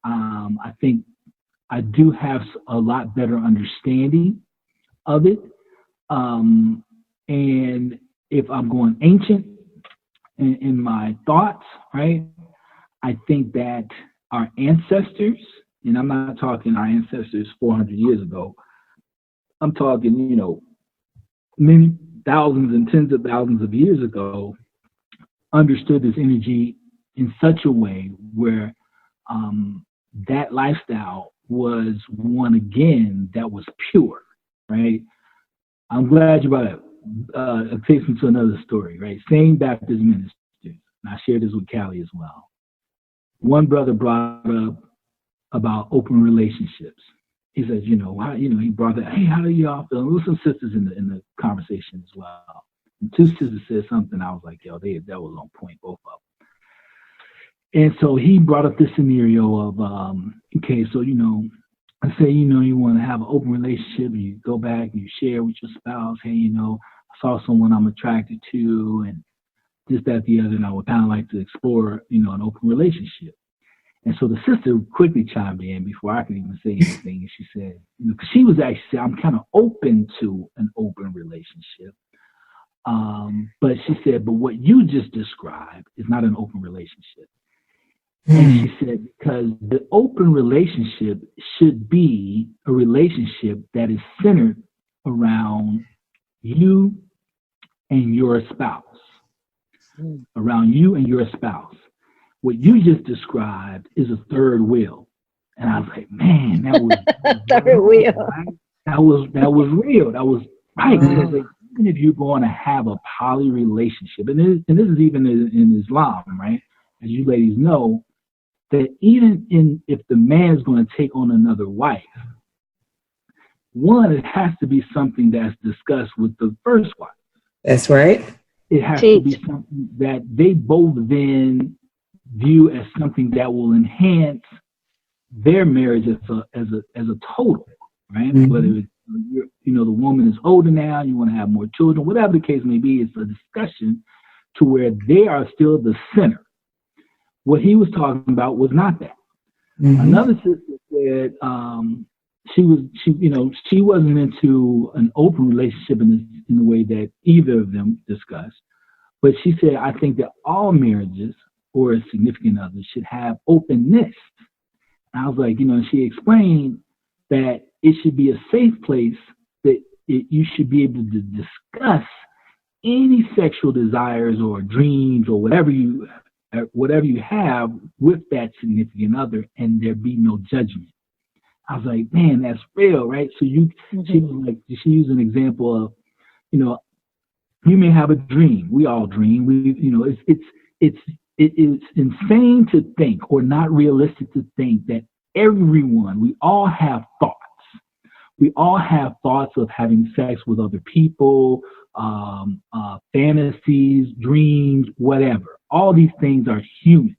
I think I do have a lot better understanding of it. And if I'm going ancient in my thoughts, right, I think that our ancestors, and I'm not talking our ancestors 400 years ago, I'm talking, many thousands and tens of thousands of years ago, understood this energy in such a way where that lifestyle was one, again, that was pure, right? I'm glad you brought it up. It takes me to another story, right? Same Baptist ministers, and I shared this with Callie as well. One brother brought up about open relationships. He says, he brought that, hey, how do y'all feel? There were some sisters in the conversation as well. And two sisters said something. I was like, yo, that was on point, both of them. And so he brought up this scenario of, okay, so, I say, you want to have an open relationship, and you go back and you share with your spouse, hey, I saw someone I'm attracted to, and this, that, the other, and I would kind of like to explore, an open relationship. And so the sister quickly chimed in before I could even say anything. And she said, because she was actually saying, I'm kind of open to an open relationship. But she said, but what you just described is not an open relationship. And she said, because the open relationship should be a relationship that is centered around you and your spouse, around you and your spouse. What you just described is a third wheel. And I was like, man, that was third wheel. Right? That was real. That was right. Wow. Because like, even if you're going to have a poly relationship, and this is even in Islam, right? As you ladies know, that even if the man is going to take on another wife, one, it has to be something that's discussed with the first wife. That's right. It has to be something that they both then view as something that will enhance their marriage as a total, right? Mm-hmm. Whether it's, the woman is older now, you want to have more children, whatever the case may be, it's a discussion to where they are still the center. What he was talking about was not that. Mm-hmm. Another sister said she wasn't into an open relationship in the way that either of them discussed, but she said, I think that all marriages or a significant other should have openness. And I was like, she explained that it should be a safe place that you should be able to discuss any sexual desires or dreams or whatever you have with that significant other, and there be no judgment. I was like, man, that's real, right? So she was like, she used an example of, you may have a dream. We all dream. It is insane to think, or not realistic to think, that we all have thoughts. We all have thoughts of having sex with other people, fantasies, dreams, whatever. All these things are human.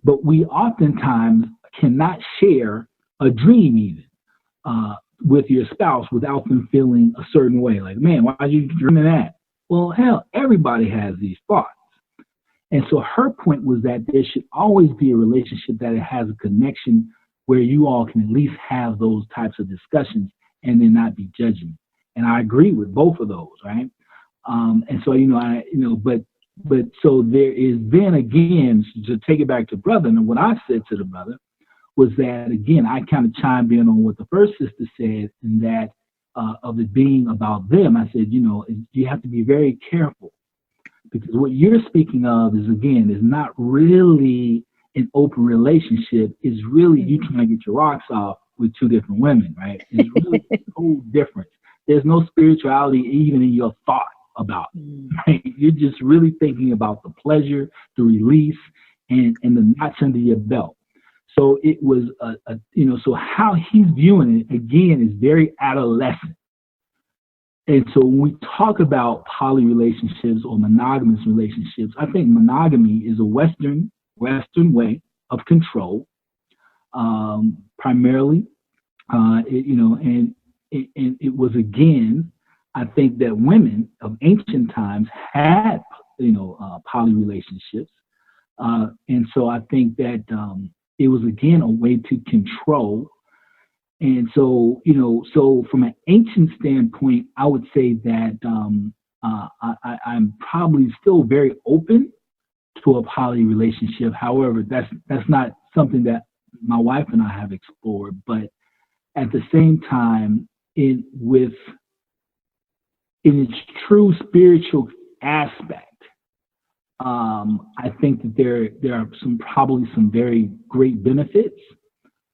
But we oftentimes cannot share a dream even with your spouse without them feeling a certain way. Like, man, why are you dreaming that? Well, hell, everybody has these thoughts. And so her point was that there should always be a relationship that it has a connection where you all can at least have those types of discussions and then not be judging. And I agree with both of those, right? And so, but so there is then again, to take it back to brother, and what I said to the brother was that, again, I kind of chimed in on what the first sister said, and that of it being about them. I said, you have to be very careful, because what you're speaking of is not really an open relationship. It's really you trying to get your rocks off with two different women, right? It's really a whole difference. There's no spirituality even in your thought about it, right? You're just really thinking about the pleasure, the release, and the notch under your belt. So it was so how he's viewing it, again, is very adolescent. And so when we talk about poly relationships or monogamous relationships, I think monogamy is a Western way of control, primarily. And it was, again, I think that women of ancient times had poly relationships, and so I think that it was, again, a way to control. And so, so from an ancient standpoint, I would say that I'm probably still very open to a poly relationship. However, that's not something that my wife and I have explored. But at the same time, in its true spiritual aspect, I think that there are probably some very great benefits.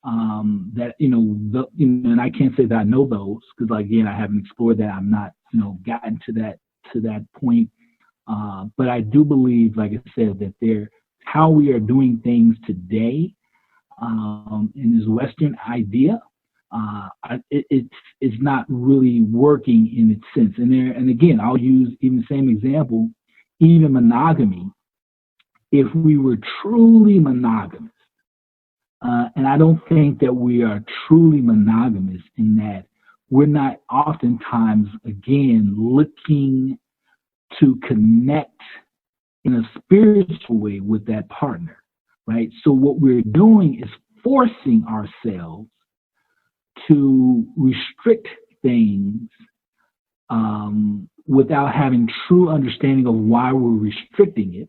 That and I can't say that I know those, because again, I haven't explored that. I'm not gotten to that point. But I do believe, like I said, that how we are doing things today in this Western idea, it's not really working in its sense. And again, I'll use even the same example, even monogamy. If we were truly monogamous, and I don't think that we are truly monogamous in that we're not oftentimes, again, looking to connect in a spiritual way with that partner, right? So what we're doing is forcing ourselves to restrict things without having true understanding of why we're restricting it.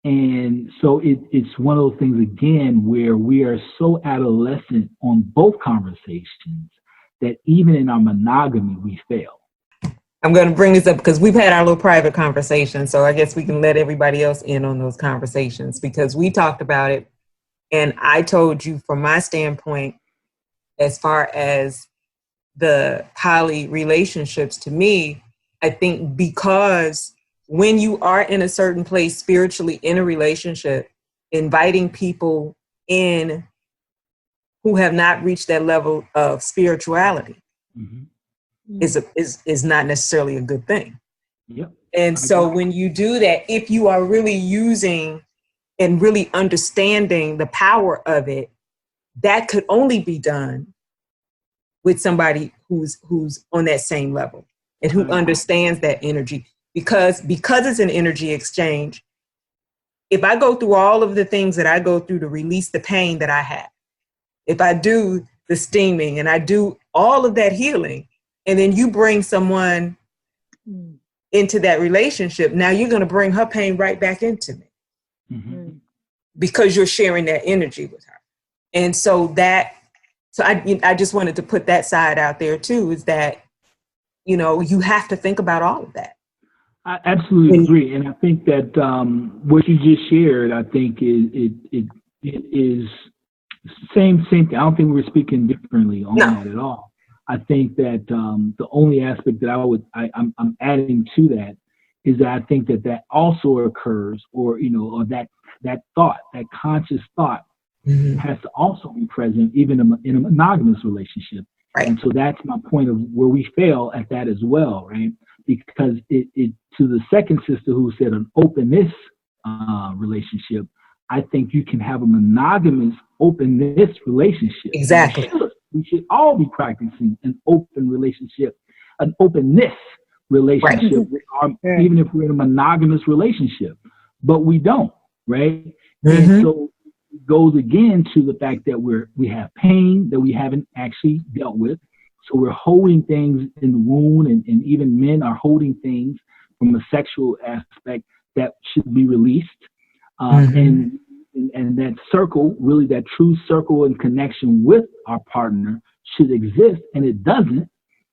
And so it's one of those things, again, where we are so adolescent on both conversations that even in our monogamy, we fail. I'm going to bring this up because we've had our little private conversation. So I guess we can let everybody else in on those conversations, because we talked about it. And I told you from my standpoint, as far as the poly relationships, to me, I think because when you are in a certain place spiritually in a relationship, inviting people in who have not reached that level of spirituality is not necessarily a good thing. Yep. And so when you do that, if you are really using and really understanding the power of it, that could only be done with somebody who's on that same level and who understands that energy. Because it's an energy exchange, if I go through all of the things that I go through to release the pain that I have, if I do the steaming and I do all of that healing, and then you bring someone into that relationship, now you're going to bring her pain right back into me because you're sharing that energy with her. And so I just wanted to put that side out there too, is that, you have to think about all of that. I absolutely agree. And I think that what you just shared, I think it is same thing. I don't think we're speaking differently on that at all. I think that the only aspect that I'm adding to that is that I think that also occurs, or that thought, that conscious thought, has to also be present even in a monogamous relationship. Right. And so that's my point of where we fail at that as well, right? Because it to the second sister who said an openness relationship, I think you can have a monogamous openness relationship. Exactly. We should all be practicing an open relationship, an openness relationship, right. Even if we're in a monogamous relationship, but we don't, right? And so it goes again to the fact that we have pain that we haven't actually dealt with. So we're holding things in the wound, and even men are holding things from a sexual aspect that should be released. And that circle, really that true circle and connection with our partner should exist, and it doesn't.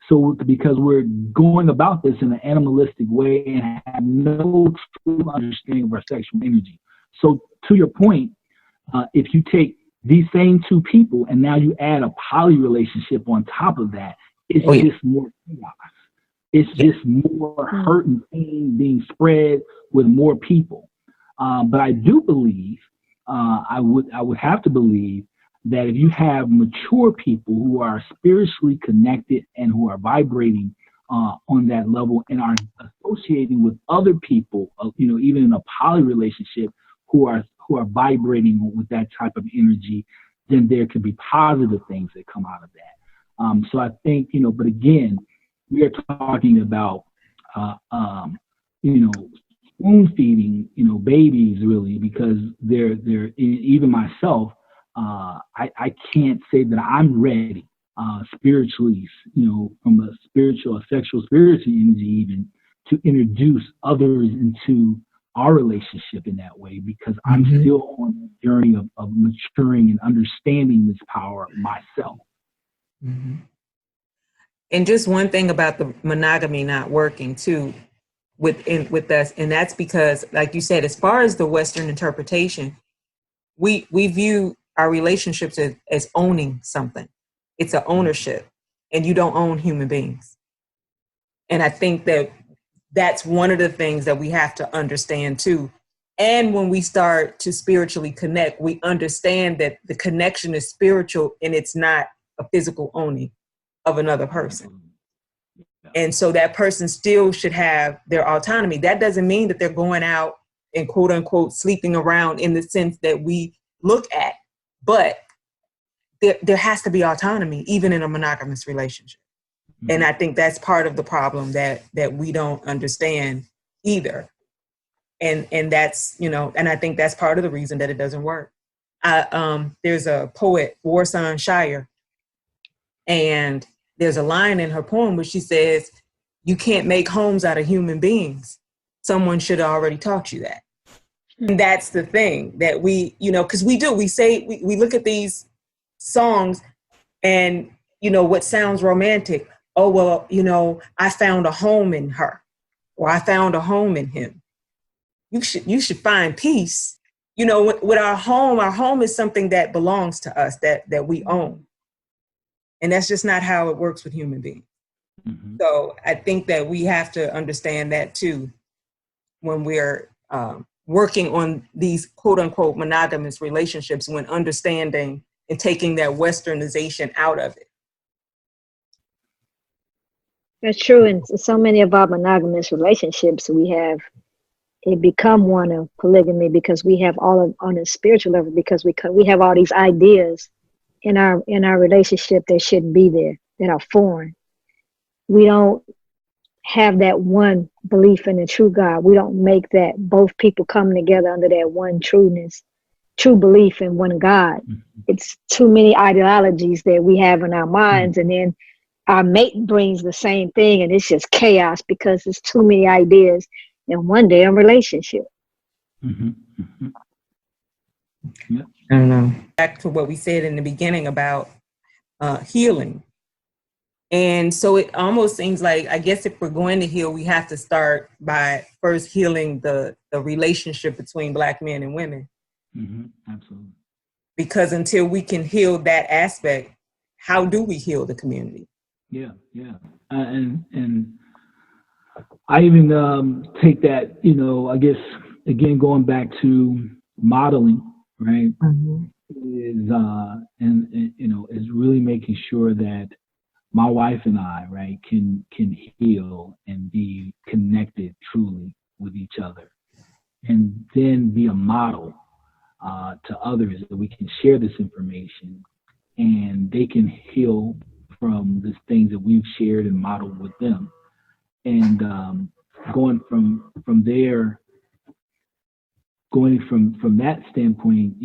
So because we're going about this in an animalistic way and have no true understanding of our sexual energy. So to your point, if you take these same two people and now you add a poly relationship on top of that, it's just more chaos. It's just more hurt and pain being spread with more people. But I do believe, I would have to believe that if you have mature people who are spiritually connected and who are vibrating on that level and are associating with other people, even in a poly relationship, who are vibrating with that type of energy, then there could be positive things that come out of that. So I think, but again, we are talking about, spoon feeding, babies really, because they're even myself, I can't say that I'm ready spiritually, from a sexual spiritual energy even, to introduce others into our relationship in that way, because I'm still on the journey of maturing and understanding this power myself. And just one thing about the monogamy not working too with us, and that's because, like you said, as far as the Western interpretation, we view our relationships as owning something. It's an ownership, and you don't own human beings. And I think that's one of the things that we have to understand too. And when we start to spiritually connect, we understand that the connection is spiritual and it's not a physical owning of another person. And so that person still should have their autonomy. That doesn't mean that they're going out and quote unquote sleeping around in the sense that we look at, but there has to be autonomy even in a monogamous relationship. And I think that's part of the problem that we don't understand either. And that's, and I think that's part of the reason that it doesn't work. There's a poet, Warsan Shire, and there's a line in her poem where she says, "You can't make homes out of human beings. Someone should have already taught you that." And that's the thing that we, because we look at these songs and, what sounds romantic. oh, well, I found a home in her, or I found a home in him. You should find peace. With our home is something that belongs to us, that we own. And that's just not how it works with human beings. Mm-hmm. So I think that we have to understand that too, when we're working on these quote unquote monogamous relationships, when understanding and taking that westernization out of it. That's true. And so many of our monogamous relationships, it become one of polygamy because we have on a spiritual level, because we have all these ideas in our relationship that shouldn't be there, that are foreign. We don't have that one belief in the true God. We don't make that both people come together under that one true belief in one God. Mm-hmm. It's too many ideologies that we have in our minds, mm-hmm. and then our mate brings the same thing, and it's just chaos because there's too many ideas in one damn relationship. Mm-hmm. Mm-hmm. Yep. I don't know. Back to what we said in the beginning about healing. And so it almost seems like, I guess if we're going to heal, we have to start by first healing the relationship between Black men and women. Mm-hmm. Absolutely. Because until we can heal that aspect, how do we heal the community? Yeah, yeah. And I even take that, I guess, again, going back to modeling, right, mm-hmm. is really making sure that my wife and I, right, can heal and be connected truly with each other, and then be a model to others, that we can share this information and they can heal from the things that we've shared and modeled with them. And going from there, going from that standpoint,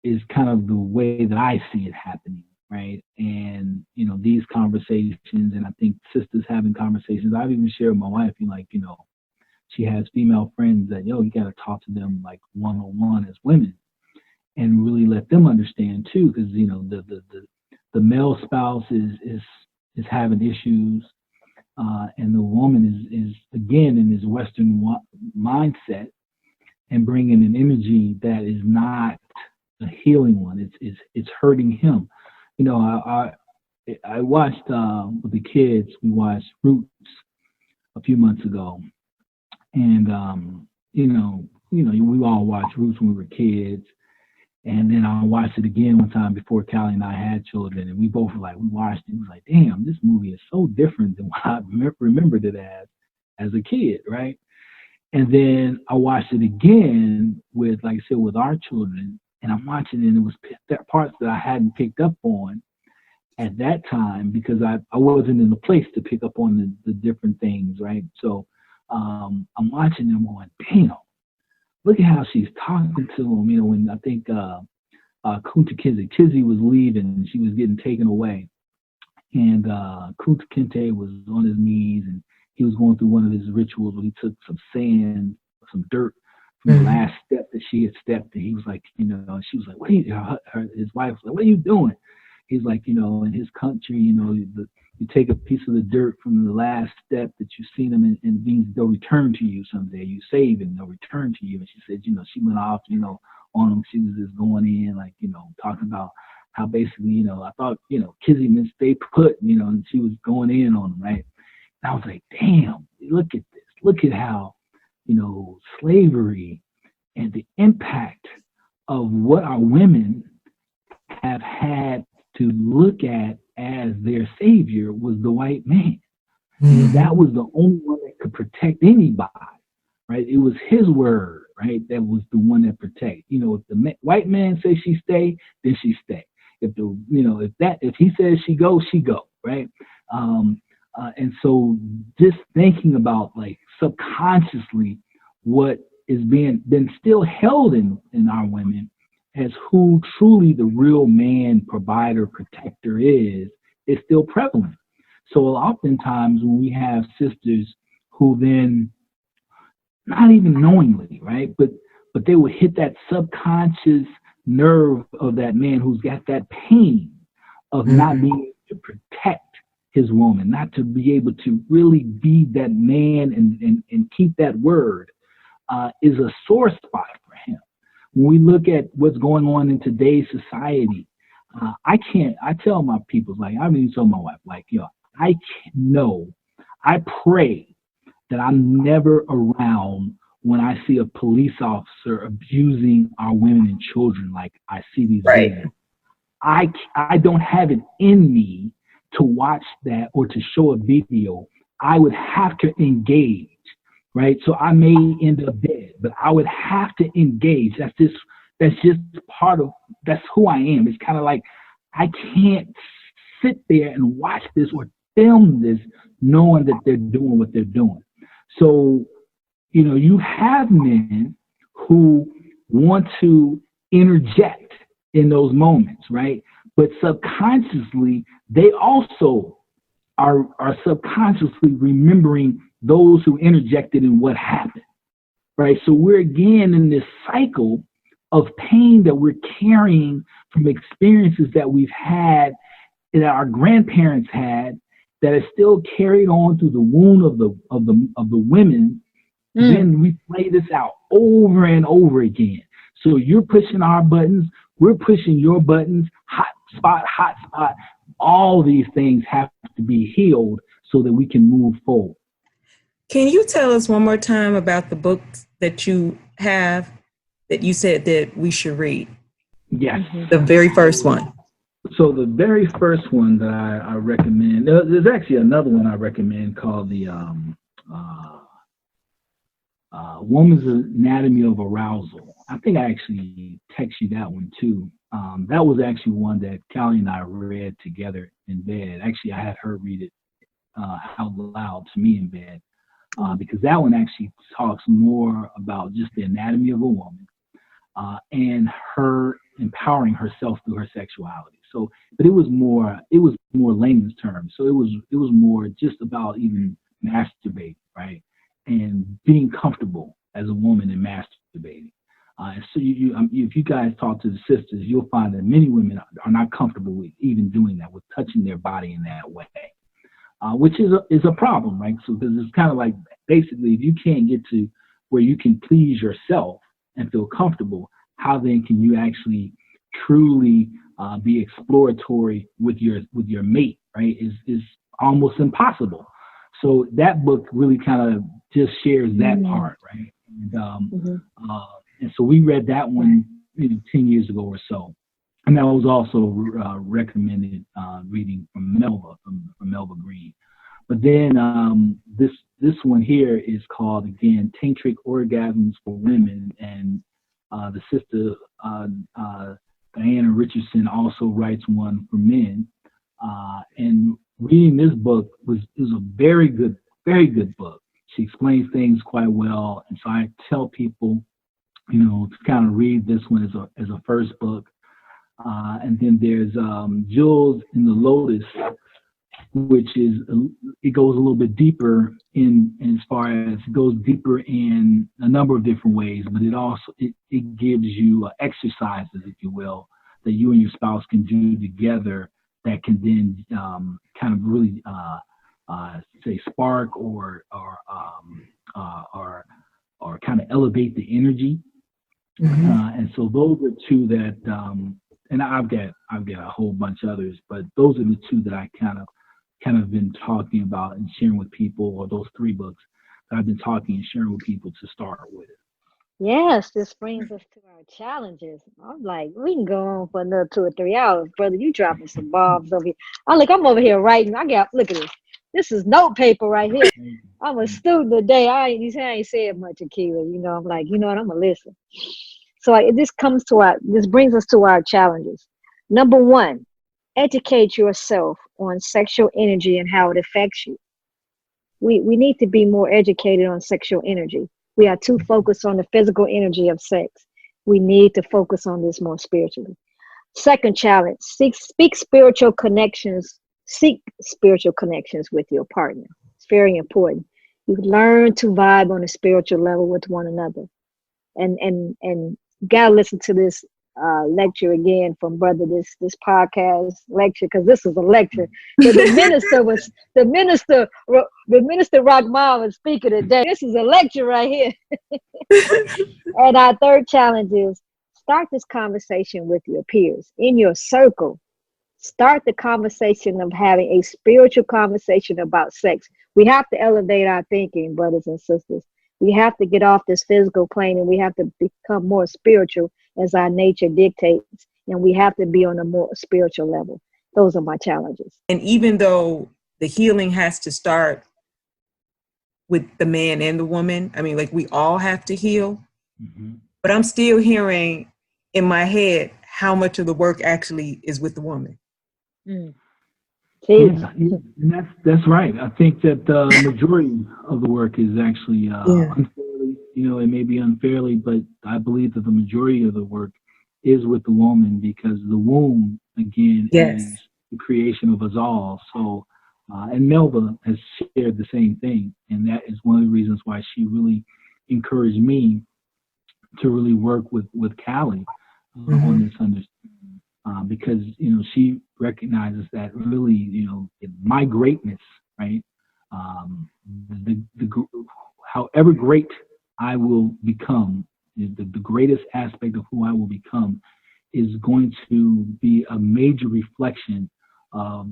is kind of the way that I see it happening, right? And, these conversations, and I think sisters having conversations, I've even shared with my wife, she has female friends that, you got to talk to them like one-on-one as women, and really let them understand too, because, the male spouse is having issues, and the woman is again in this Western mindset and bringing an energy that is not a healing one. It's hurting him. I watched with the kids. We watched Roots a few months ago, and we all watched Roots when we were kids. And then I watched it again one time before Callie and I had children, and we both were like, we watched it. We was like, damn, this movie is so different than what I remembered it as a kid, right? And then I watched it again with, like I said, with our children, and I'm watching it, and it was parts that I hadn't picked up on at that time because I wasn't in the place to pick up on the different things, right? So I'm watching them going, damn. Look at how she's talking to him, when I think Kunta Kizzy was leaving and she was getting taken away. And Kunta Kinte was on his knees and he was going through one of his rituals where he took some sand, some dirt from the last step that she had stepped. And he was like, and she was like, what are you, his wife was like, what are you doing? He's like, in his country, you take a piece of the dirt from the last step that you've seen them and means they'll return to you someday. You save and they'll return to you. And she said, she went off, on them. She was just going in, like, talking about how basically, I thought, Kizzy meant stay put, and she was going in on them, right? And I was like, damn, look at this. Look at how, slavery and the impact of what our women have had to look at as their savior was the white man. Mm-hmm. That was the only one that could protect anybody, right? It was his word, right? That was the one that protect. If the white man says she stay, then she stay. If if he says she go, right? And so just thinking about, like, subconsciously what is been still held in our women as who truly the real man, provider, protector is still prevalent. So oftentimes when we have sisters who then, not even knowingly, right, but they will hit that subconscious nerve of that man who's got that pain of not being able to protect his woman, not to be able to really be that man and keep that word, is a sore spot for him. When we look at what's going on in today's society, I tell my people, like, I even told my wife, like, yo, I pray that I'm never around when I see a police officer abusing our women and children like I see these videos. I don't have it in me to watch that or to show a video. I would have to engage, right? So I may end up dead, but I would have to engage. That's just that's who I am. It's kind of like, I can't sit there and watch this or film this knowing that they're doing what they're doing. So, you know, you have men who want to interject in those moments, right? But subconsciously, they also are subconsciously remembering those who interjected and what happened, right? So we're again in this cycle of pain that we're carrying from experiences that we've had, that our grandparents had, that is still carried on through the wound of the women. Then we play this out over and over again. So you're pushing our buttons, we're pushing your buttons, hot spot. All these things have to be healed so that we can move forward. Can you tell us one more time about the books that you have that you said that we should read? Yes. The very first one. So the very first one that I recommend, there's actually another one I recommend called the Woman's Anatomy of Arousal. I think I actually text you that one too. That was actually one that Callie and I read together in bed. Actually, I had her read it out loud to me in bed because that one actually talks more about just the anatomy of a woman and her empowering herself through her sexuality. So, but it was more layman's terms. So it was more just about even masturbating, right? And being comfortable as a woman in masturbating. And so if you guys talk to the sisters, you'll find that many women are not comfortable with even doing that, with touching their body in that way, which is a problem, right? So because it's kind of like, basically, if you can't get to where you can please yourself and feel comfortable, how then can you actually truly be exploratory with your mate, right? Is almost impossible. So that book really kind of just shares that part, right? And so we read that one 10 years ago or so, and that was also recommended reading from Melva Green. But then this one here is called, again, Tantric Orgasms for Women, and the sister Diana Richardson also writes one for men. And reading this book is a very good book. She explains things quite well, and so I tell people, to kind of read this one as a first book. And then there's Jewels in the Lotus, which it goes a little bit deeper in a number of different ways, but it gives you exercises, if you will, that you and your spouse can do together that can then kind of really say spark or kind of elevate the energy. And so those are two that, and I've got a whole bunch of others, but those are the two that I kind of been talking about and sharing with people, or those three books that I've been talking and sharing with people to start with. Yes, this brings us to our challenges. I'm like, we can go on for another 2 or 3 hours, brother. You dropping some bombs over here. I'm over here writing. Look at this. This is note paper right here. I'm a student today. I ain't said much, Akilah. I'm like, I'm gonna listen. So this brings us to our challenges. Number 1, educate yourself on sexual energy and how it affects you. We need to be more educated on sexual energy. We are too focused on the physical energy of sex. We need to focus on this more spiritually. Second challenge, seek spiritual connections. Seek spiritual connections with your partner. It's very important. You learn to vibe on a spiritual level with one another. And gotta listen to this lecture again from brother, this podcast lecture, because this is a lecture. But the minister Rahman was speaking today. This is a lecture right here. And our third challenge is start this conversation with your peers in your circle. Start the conversation of having a spiritual conversation about sex. We have to elevate our thinking, brothers and sisters. We have to get off this physical plane, and we have to become more spiritual as our nature dictates. And we have to be on a more spiritual level. Those are my challenges. And even though the healing has to start with the man and the woman, I mean, like, we all have to heal, but I'm still hearing in my head how much of the work actually is with the woman. Yeah, and that's right. I think that the majority of the work is actually unfairly, it may be unfairly, but I believe that the majority of the work is with the woman, because the womb, again, is the creation of us all. So, and Melba has shared the same thing, and that is one of the reasons why she really encouraged me to really work with Callie on this understanding. Because, she recognizes that really, my greatness, right? However great I will become, the greatest aspect of who I will become is going to be a major reflection of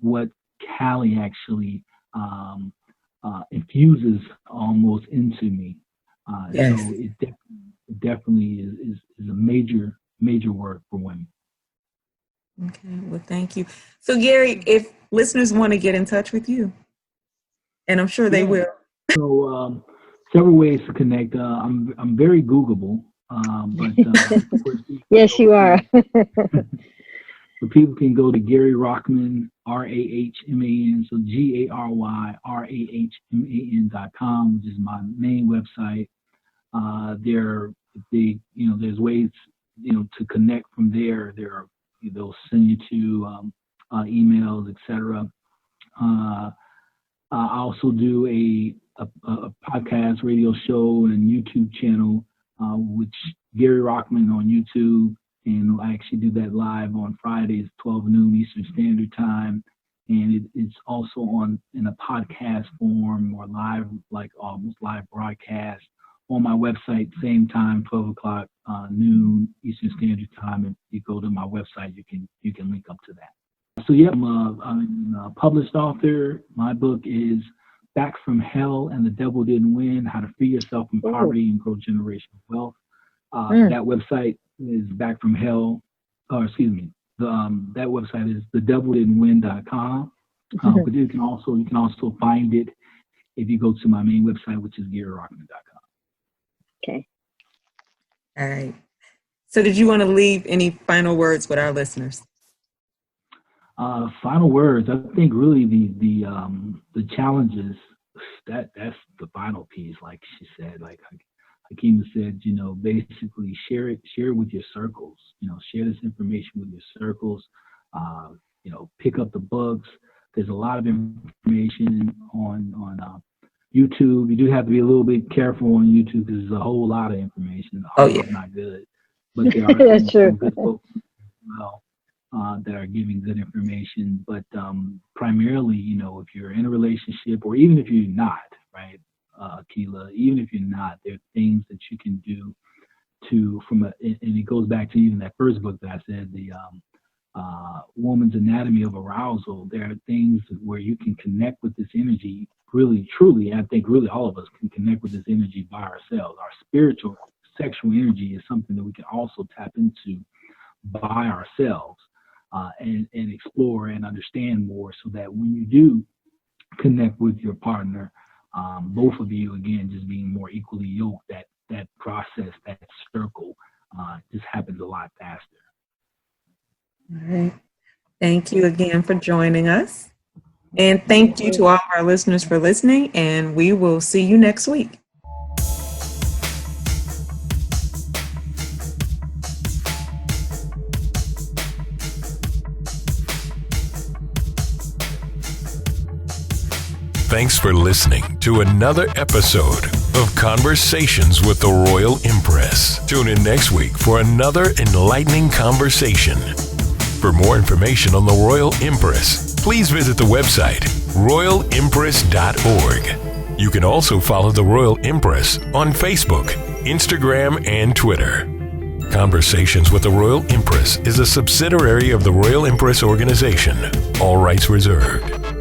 what Callie actually infuses almost into me. So it definitely is a major work for women. Okay, well, thank you. So, Gary, if listeners want to get in touch with you, and I'm sure they will. So, several ways to connect. I'm very Googleable, but yes, you are. So people can go to Gary Rahman, Rahman, so GaryRahman.com, which is my main website. There's ways, to connect from there. They'll send you to emails, etc. I also do a podcast radio show and YouTube channel, which Gary Rahman on YouTube, and I actually do that live on Fridays, 12 noon Eastern Standard Time, and it's also in a podcast form or live, like almost live broadcast on my website, same time, 12 o'clock noon Eastern Standard Time. If you go to my website, you can link up to that. So yeah, I'm a published author. My book is Back from Hell and the Devil Didn't Win: How to Free Yourself from Poverty and Grow Generational Wealth. That website is Back from Hell, that website is thedevilDidn'tWin.com. But you can also find it if you go to my main website, which is GaryRahman.com. Okay. All right. So did you want to leave any final words with our listeners? Final words. I think really the challenges, that's the final piece. Like she said, like Hakeemah said, basically share it with your circles. Share this information with your circles. Pick up the books. There's a lot of information on YouTube. You do have to be a little bit careful on YouTube because there's a whole lot of information. It's not good, but there are some good books as well that are giving good information. But primarily, if you're in a relationship, or even if you're not, right, Akilah, even if you're not, there are things that you can do and it goes back to even that first book that I said, the Woman's Anatomy of Arousal. There are things where you can connect with this energy really, truly. I think really all of us can connect with this energy by ourselves. Our spiritual, sexual energy is something that we can also tap into by ourselves and explore and understand more, so that when you do connect with your partner, both of you, again, just being more equally yoked, that process, that circle just happens a lot faster. All right. Thank you again for joining us. And thank you to all of our listeners for listening, and we will see you next week. Thanks for listening to another episode of Conversations with the Royal Empress. Tune in next week for another enlightening conversation. For more information on the Royal Empress, please visit the website royalempress.org. You can also follow the Royal Empress on Facebook, Instagram, and Twitter. Conversations with the Royal Empress is a subsidiary of the Royal Empress organization. All rights reserved.